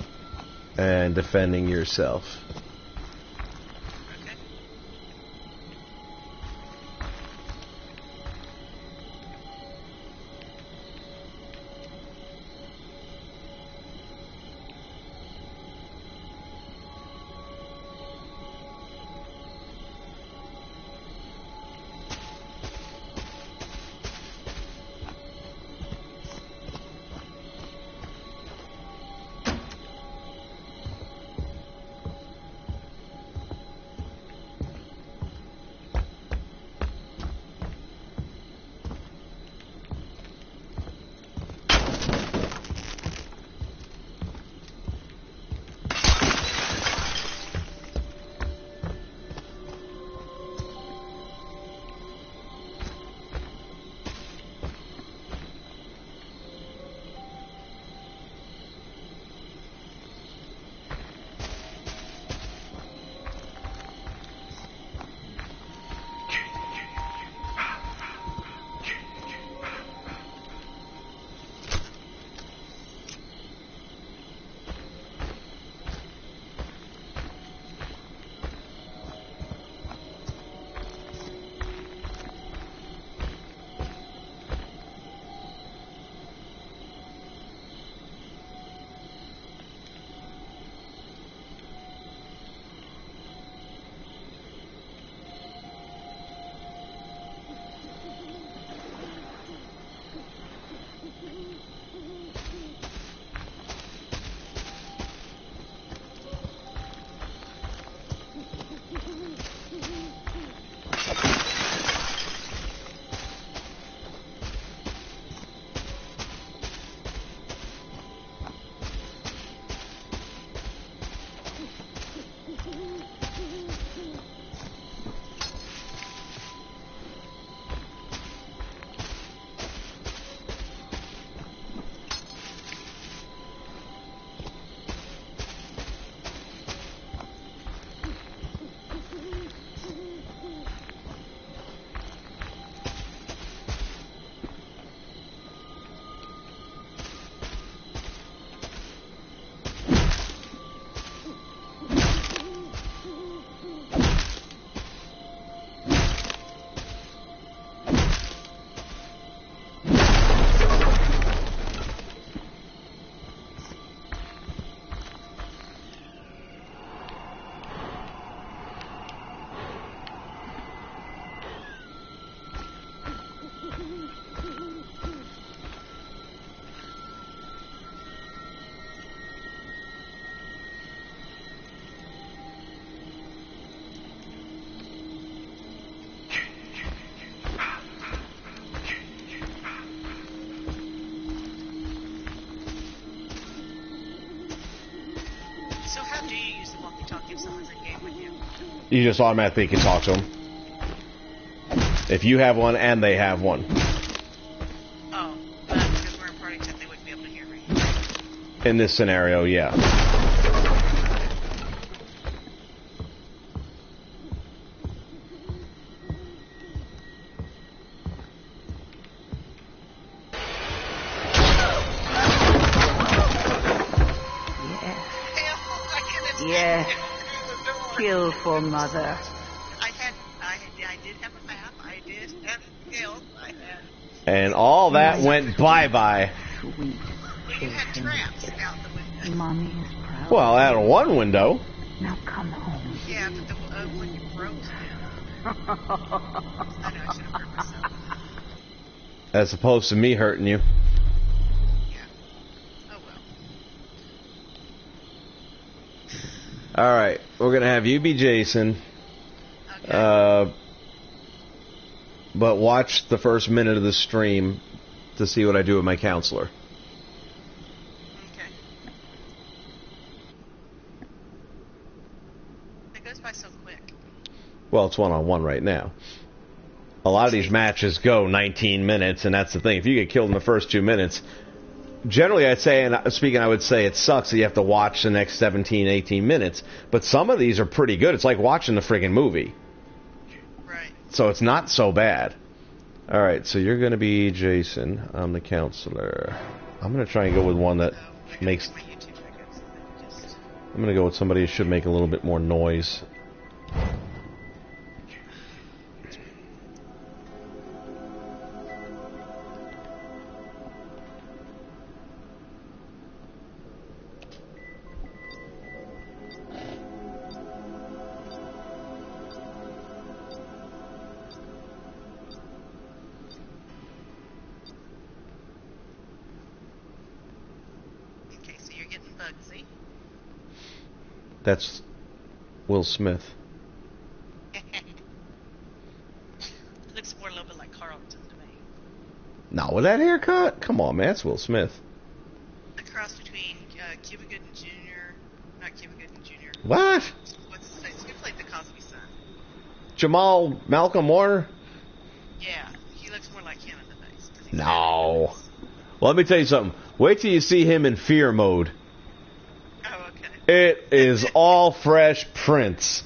and defending yourself. Okay. do you use the walkie-talkie if someone's in game with you? You just automatically can talk to them. If you have one and they have one. Oh, but because we're in party chat, they wouldn't be able to hear me. In this scenario, yeah. Yes. Kill for mother. I did have a map. I did have skills. I had. And all that went bye-bye. Sweet. Well, you had traps out the window. Mommy is proud. Well, out of one window. Now come home. Yeah, but the one you broke. I know I should have hurt myself. As opposed to me hurting you. Yeah. Oh well. Alright, we're going to have you be Jason. Okay. But watch the first minute of the stream to see what I do with my counselor. Okay. It goes by so quick. Well, it's one-on-one right now. A lot of these matches go 19 minutes, and that's the thing. If you get killed in the first 2 minutes, generally I'd say, and speaking, I would say it sucks that you have to watch the next 17, 18 minutes. But some of these are pretty good. It's like watching the friggin' movie. Right. So it's not so bad. Alright, so you're going to be Jason. I'm the counselor. I'm going to try and go with one that makes... My YouTube records, just... I'm going to go with somebody who should make a little bit more noise. Okay, so you're getting Bugsy. That's Will Smith. Looks more a little bit like Carlton to me. Now with that haircut? Come on, man. That's Will Smith. A cross between Cuba Gooding Jr. Not Cuba Gooding Jr. What? What's his face? Who played the Cosby son? Jamal Malcolm Warner? Yeah, he looks more like him in the face. 'Cause he's No. Well, let me tell you something. Wait till you see him in Fear Mode. Oh, okay. It is all Fresh Prince.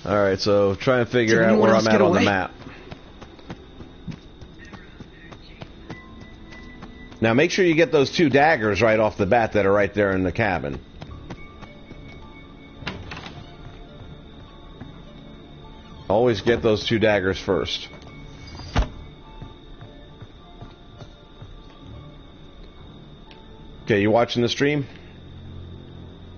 Alright, so try and figure out where I'm at on the map. Now make sure you get those 2 daggers right off the bat that are right there in the cabin. Always get those 2 daggers first. Okay, you watching the stream?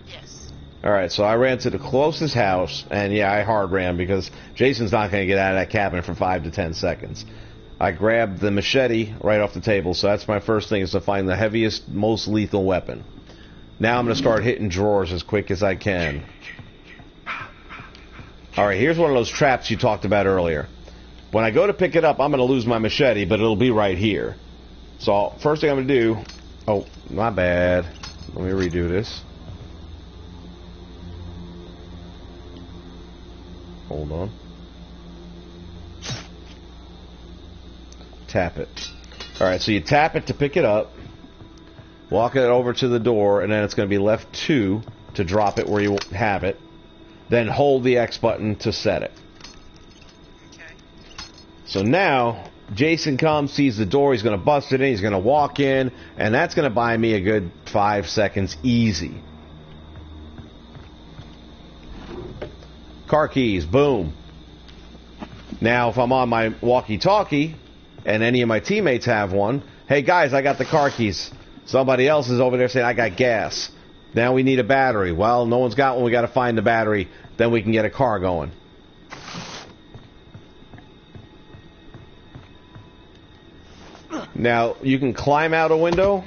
Yes. Alright, so I ran to the closest house, and yeah, I hard ran because Jason's not going to get out of that cabin for 5 to 10 seconds. I grabbed the machete right off the table, so that's my first thing, is to find the heaviest, most lethal weapon. Now I'm going to start hitting drawers as quick as I can. Alright, here's one of those traps you talked about earlier. When I go to pick it up, I'm going to lose my machete, but it'll be right here. So, first thing I'm going to do... Oh, my bad. Let me redo this. Hold on. Tap it. Alright, so you tap it to pick it up. Walk it over to the door, and then it's going to be left 2 to drop it where you have it. Then hold the X button to set it. Okay. So now, Jason comes, sees the door, he's going to bust it in, he's going to walk in, and that's going to buy me a good 5 seconds easy. Car keys, boom. Now, if I'm on my walkie-talkie, and any of my teammates have one, hey guys, I got the car keys. Somebody else is over there saying, I got gas. Now we need a battery. Well, no one's got one, we got to find the battery, then we can get a car going. Now, you can climb out a window.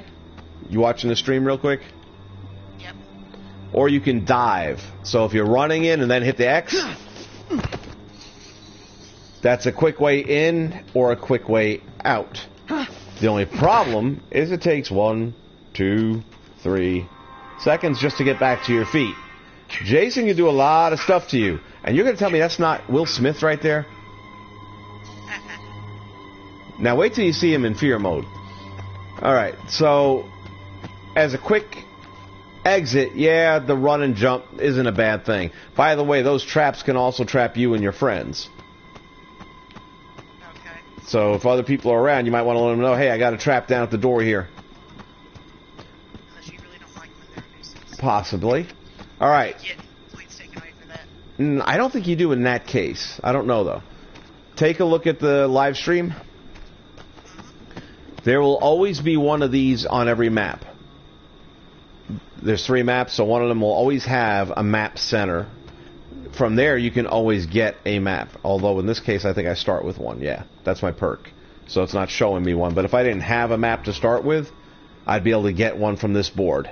You watching the stream real quick? Yep. Or you can dive. So if you're running in and then hit the X, that's a quick way in or a quick way out. The only problem is it takes 1, 2, 3 seconds just to get back to your feet. Jason can do a lot of stuff to you. And you're going to tell me that's not Will Smith right there? Now wait till you see him in fear mode. Alright, so as a quick exit, yeah, the run and jump isn't a bad thing. By the way, those traps can also trap you and your friends. Okay. So if other people are around, you might want to let them know, hey, I got a trap down at the door here. Unless you really don't like when they're a nuisance. Possibly. Alright. Get points taken away for that. I don't think you do in that case. I don't know, though. Take a look at the live stream. There will always be one of these on every map. There's 3 maps, so one of them will always have a map center. From there, you can always get a map. Although, in this case, I think I start with one. Yeah, that's my perk. So it's not showing me one. But if I didn't have a map to start with, I'd be able to get one from this board.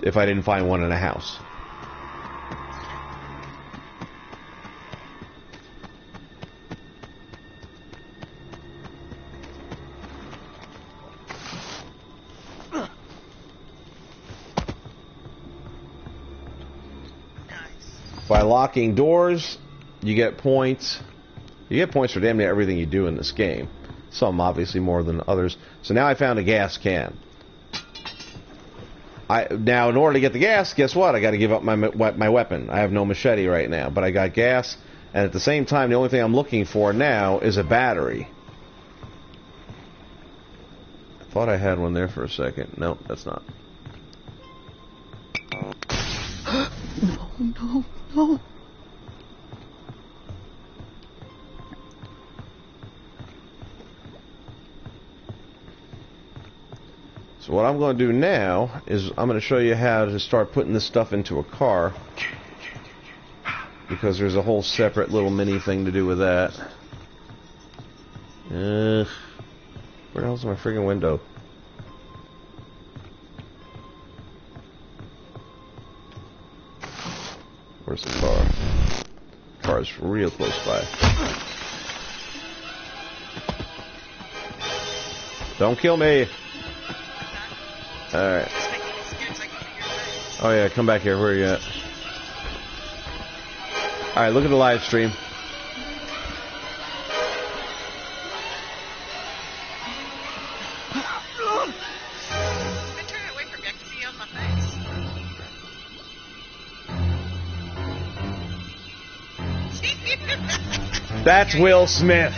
If I didn't find one in a house. By locking doors, you get points. You get points for damn near everything you do in this game. Some obviously more than others. So now I found a gas can. Now in order to get the gas, guess what? I got to give up my weapon. I have no machete right now, but I got gas. And at the same time, the only thing I'm looking for now is a battery. I thought I had one there for a second. Nope, that's not. No. So what I'm going to do now is I'm going to show you how to start putting this stuff into a car. Because there's a whole separate little mini thing to do with that. Where the hell's my friggin' window? Where's the car? The car's real close by. Don't kill me! Alright. Oh yeah, come back here. Where are you at? Alright, look at the live stream. That's Will Smith.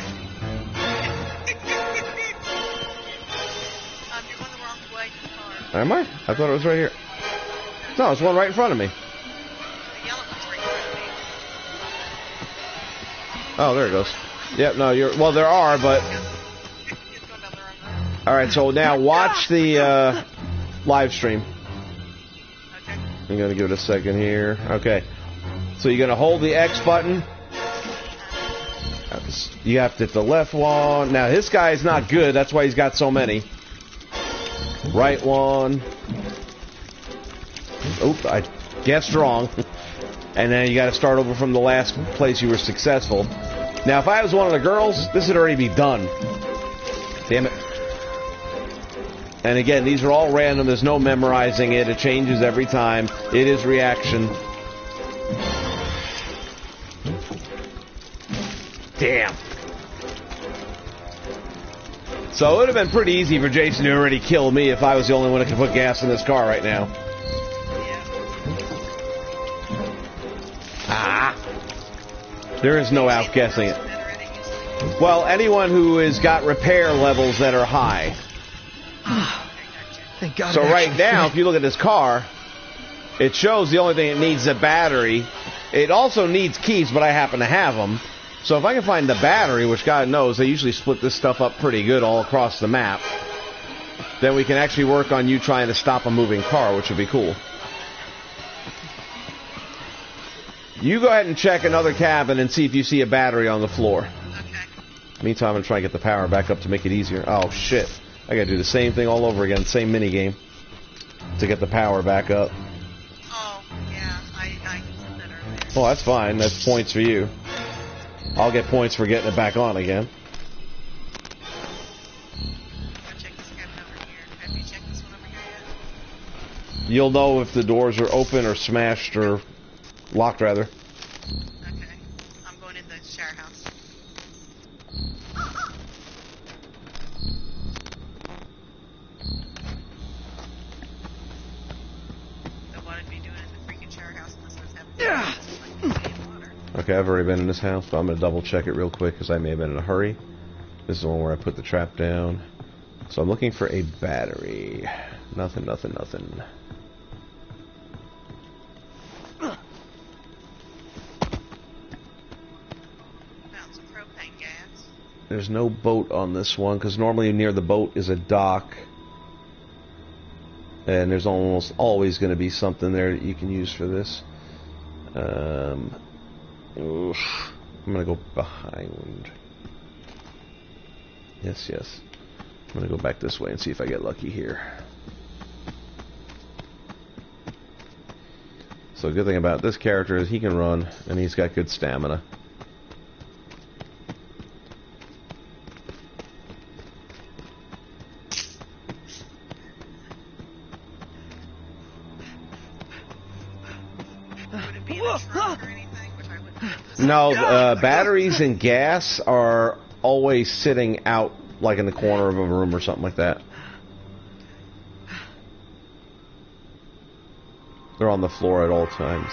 Am I? I thought it was right here. No, it's one right in front of me. Oh, there it goes. Yep, no, you're... Well, there are, but... Alright, so now watch the live stream. I'm going to give it a second here. Okay. So you're going to hold the X button. You have to hit the left one. Now, this guy's not good. That's why he's got so many. Right one. Oop, I guessed wrong. And then you got to start over from the last place you were successful. Now, if I was one of the girls, this would already be done. Damn it. And again, these are all random. There's no memorizing it. It changes every time. It is reaction. Damn. So it would have been pretty easy for Jason to already kill me if I was the only one that could put gas in this car right now. Ah. There is no outguessing it. Well, anyone who has got repair levels that are high. Thank God. So right now, if you look at this car, it shows the only thing it needs is a battery. It also needs keys, but I happen to have them. So if I can find the battery, which God knows, they usually split this stuff up pretty good all across the map, then we can actually work on you trying to stop a moving car, which would be cool. You go ahead and check another cabin and see if you see a battery on the floor. Okay. Meantime, I'm going to try and get the power back up to make it easier. Oh, shit. I got to do the same thing all over again, same minigame, to get the power back up. Oh, yeah, I said that earlier. Well, that's fine. That's points for you. I'll get points for getting it back on again. I'll check this cabin over here. Have you checked this one over here yet? You'll know if the doors are open or smashed or locked, rather. Okay. I'm going in the shower house. So what I'd be doing in the freaking shower house unless I was having water. Okay, I've already been in this house, but I'm going to double check it real quick because I may have been in a hurry. This is the one where I put the trap down. So I'm looking for a battery. Nothing, nothing, nothing. Found some propane gas. There's no boat on this one because normally near the boat is a dock. And there's almost always going to be something there that you can use for this. Oof. I'm going to go behind. Yes, yes. I'm going to go back this way and see if I get lucky here. So the good thing about this character is he can run and he's got good stamina. Would it be in a trunk or anything? Which I wouldn't have this. No, batteries and gas are always sitting out, like in the corner of a room or something like that. They're on the floor at all times.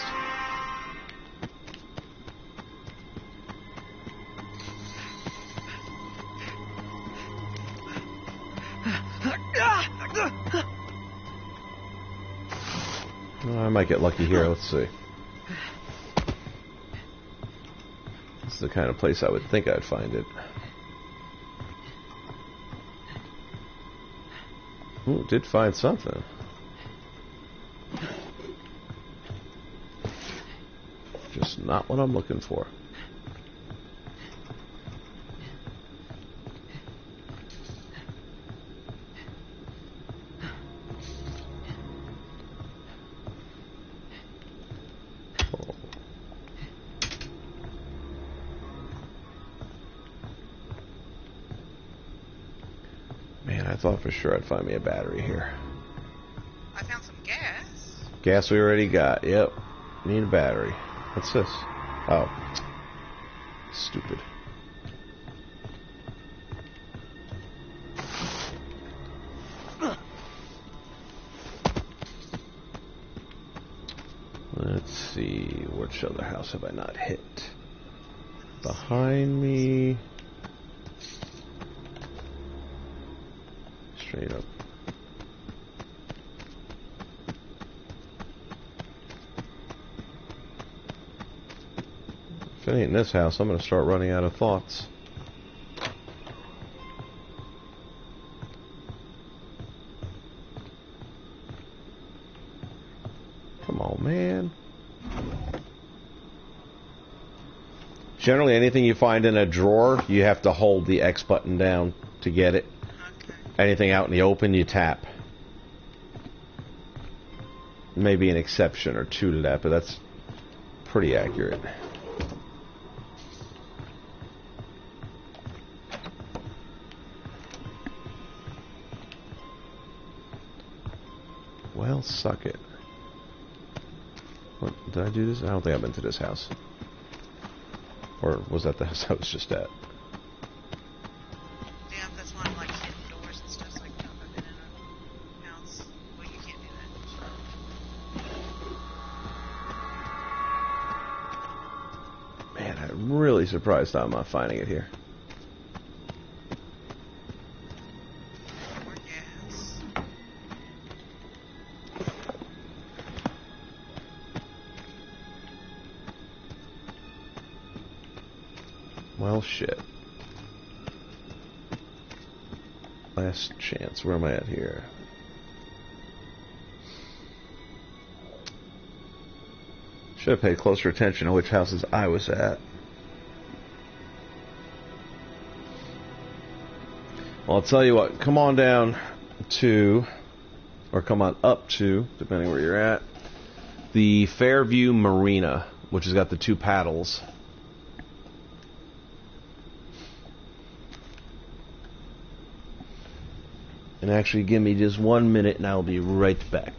Well, I might get lucky here. Let's see. This is the kind of place I would think I'd find it. Ooh, did find something. Just not what I'm looking for. Man, I thought for sure I'd find me a battery here. I found some gas. Gas we already got. Yep. Need a battery. What's this? Oh. Stupid. Let's see. Which other house have I not hit? Behind me. Straight up. If it ain't in this house, I'm going to start running out of thoughts. Come on, man. Generally, anything you find in a drawer, you have to hold the X button down to get it. Okay. Anything out in the open, you tap. Maybe an exception or two to that, but that's pretty accurate. Well, suck it. What, did I do this? I don't think I've been to this house. Or was that the house I was just at? Yeah, that's why I'm like hitting doors and stuff. So I can tell if I've been in a house. Well, you can't do that. Man, I'm really surprised I'm not finding it here. More gas. Well, shit. Last chance. Where am I at here? Should have paid closer attention to which houses I was at. Well, I'll tell you what. Come on down to, or come on up to, depending where you're at, the Fairview Marina, which has got the 2 paddles. And actually, give me just 1 minute, and I'll be right back.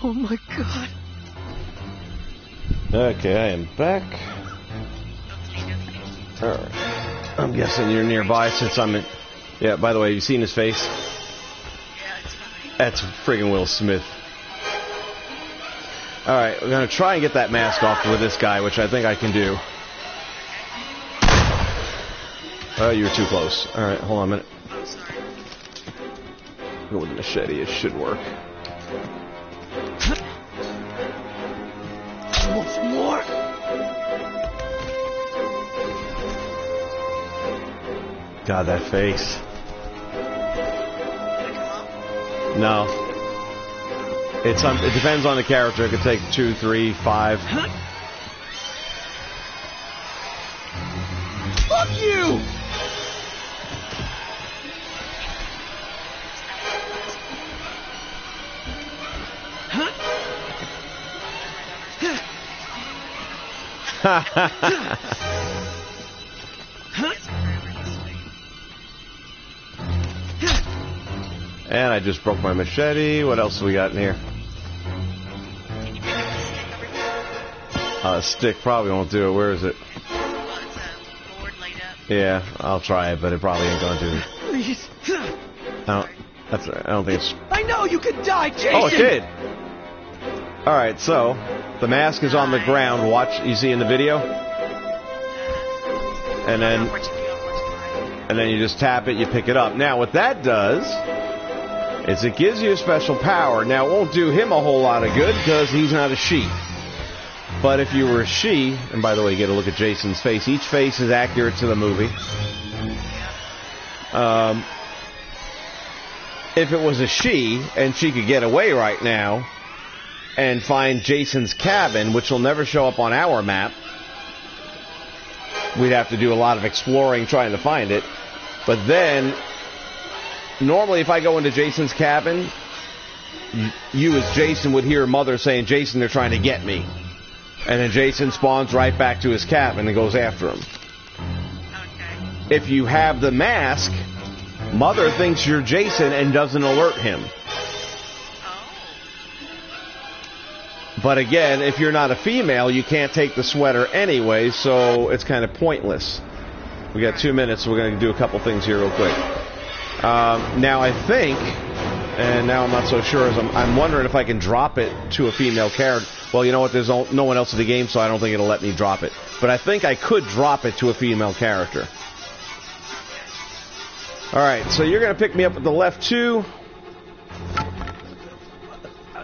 Oh my god. Okay, I am back. Alright. I'm guessing you're nearby since I'm in... Yeah, by the way, you seen his face? Yeah, it's fine. That's friggin' Will Smith. Alright, we're gonna try and get that mask off with this guy, which I think I can do. Oh, you were too close. Alright, hold on a minute. Oh, sorry. Go with the machete, it should work. More. God, that face. Did it come up? No. It depends on the character. It could take 2, 3, 5. Fuck you! And I just broke my machete. What else do we got in here? Can you pick up the stick over here? Stick probably won't do it. Where is it? Well, it's a board laid up. Yeah, I'll try it, but it probably ain't gonna do it. Please. I don't think it's... I know you could die, Jason! Oh, it did! Alright, so, the mask is on the ground. Watch, you see in the video? And then you just tap it, you pick it up. Now, what that does is it gives you a special power. Now, it won't do him a whole lot of good because he's not a she. But if you were a she, and by the way, you get a look at Jason's face. Each face is accurate to the movie. If it was a she, and she could get away right now and find Jason's cabin, which will never show up on our map, we'd have to do a lot of exploring trying to find it. But then, normally if I go into Jason's cabin, you as Jason would hear Mother saying, Jason, they're trying to get me. And then Jason spawns right back to his cabin and goes after him. Okay. If you have the mask, Mother thinks you're Jason and doesn't alert him. Oh. But again, if you're not a female, you can't take the sweater anyway, so it's kind of pointless. We got 2 minutes, so we're going to do a couple things here real quick. Now I think, and now I'm not so sure, as I'm wondering if I can drop it to a female character. Well, you know what, there's no one else in the game, so I don't think it'll let me drop it. But I think I could drop it to a female character. Alright, so you're going to pick me up with the left 2.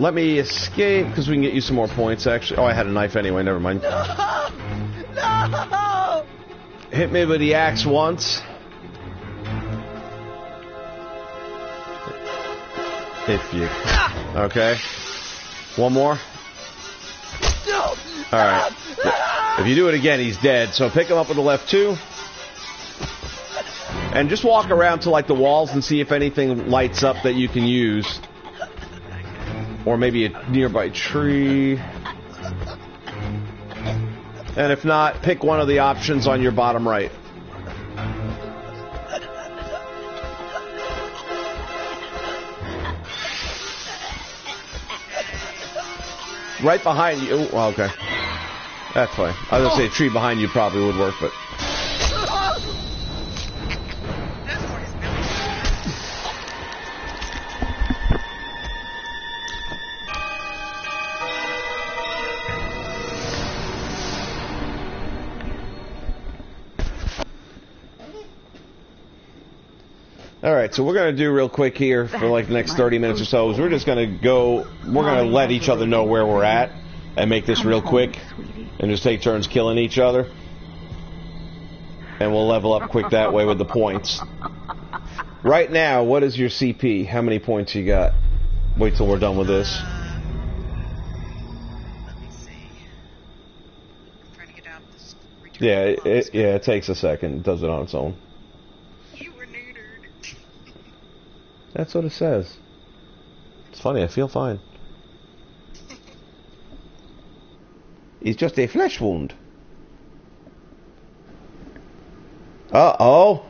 Let me escape, because we can get you some more points, actually. Oh, I had a knife anyway, never mind. No! Hit me with the axe once. If you... Okay. One more. No! Alright. If you do it again, he's dead. So pick him up with the left 2. And just walk around to like the walls and see if anything lights up that you can use. Or maybe a nearby tree. And if not, pick one of the options on your bottom right. Right behind you. Ooh, well, okay. That's fine. I was going to say a tree behind you probably would work, but... Alright, so we're going to do real quick here for like the next 30 minutes or so is we're just going to go, we're going to let each other know where we're at and make this real quick and just take turns killing each other. And we'll level up quick that way with the points. Right now, what is your CP? How many points you got? Wait till we're done with this. Let me see. I'm trying to get out of this. Yeah, it takes a second. It does it on its own. You were neutered. That's what it says. It's funny, I feel fine. It's just a flesh wound. Uh-oh.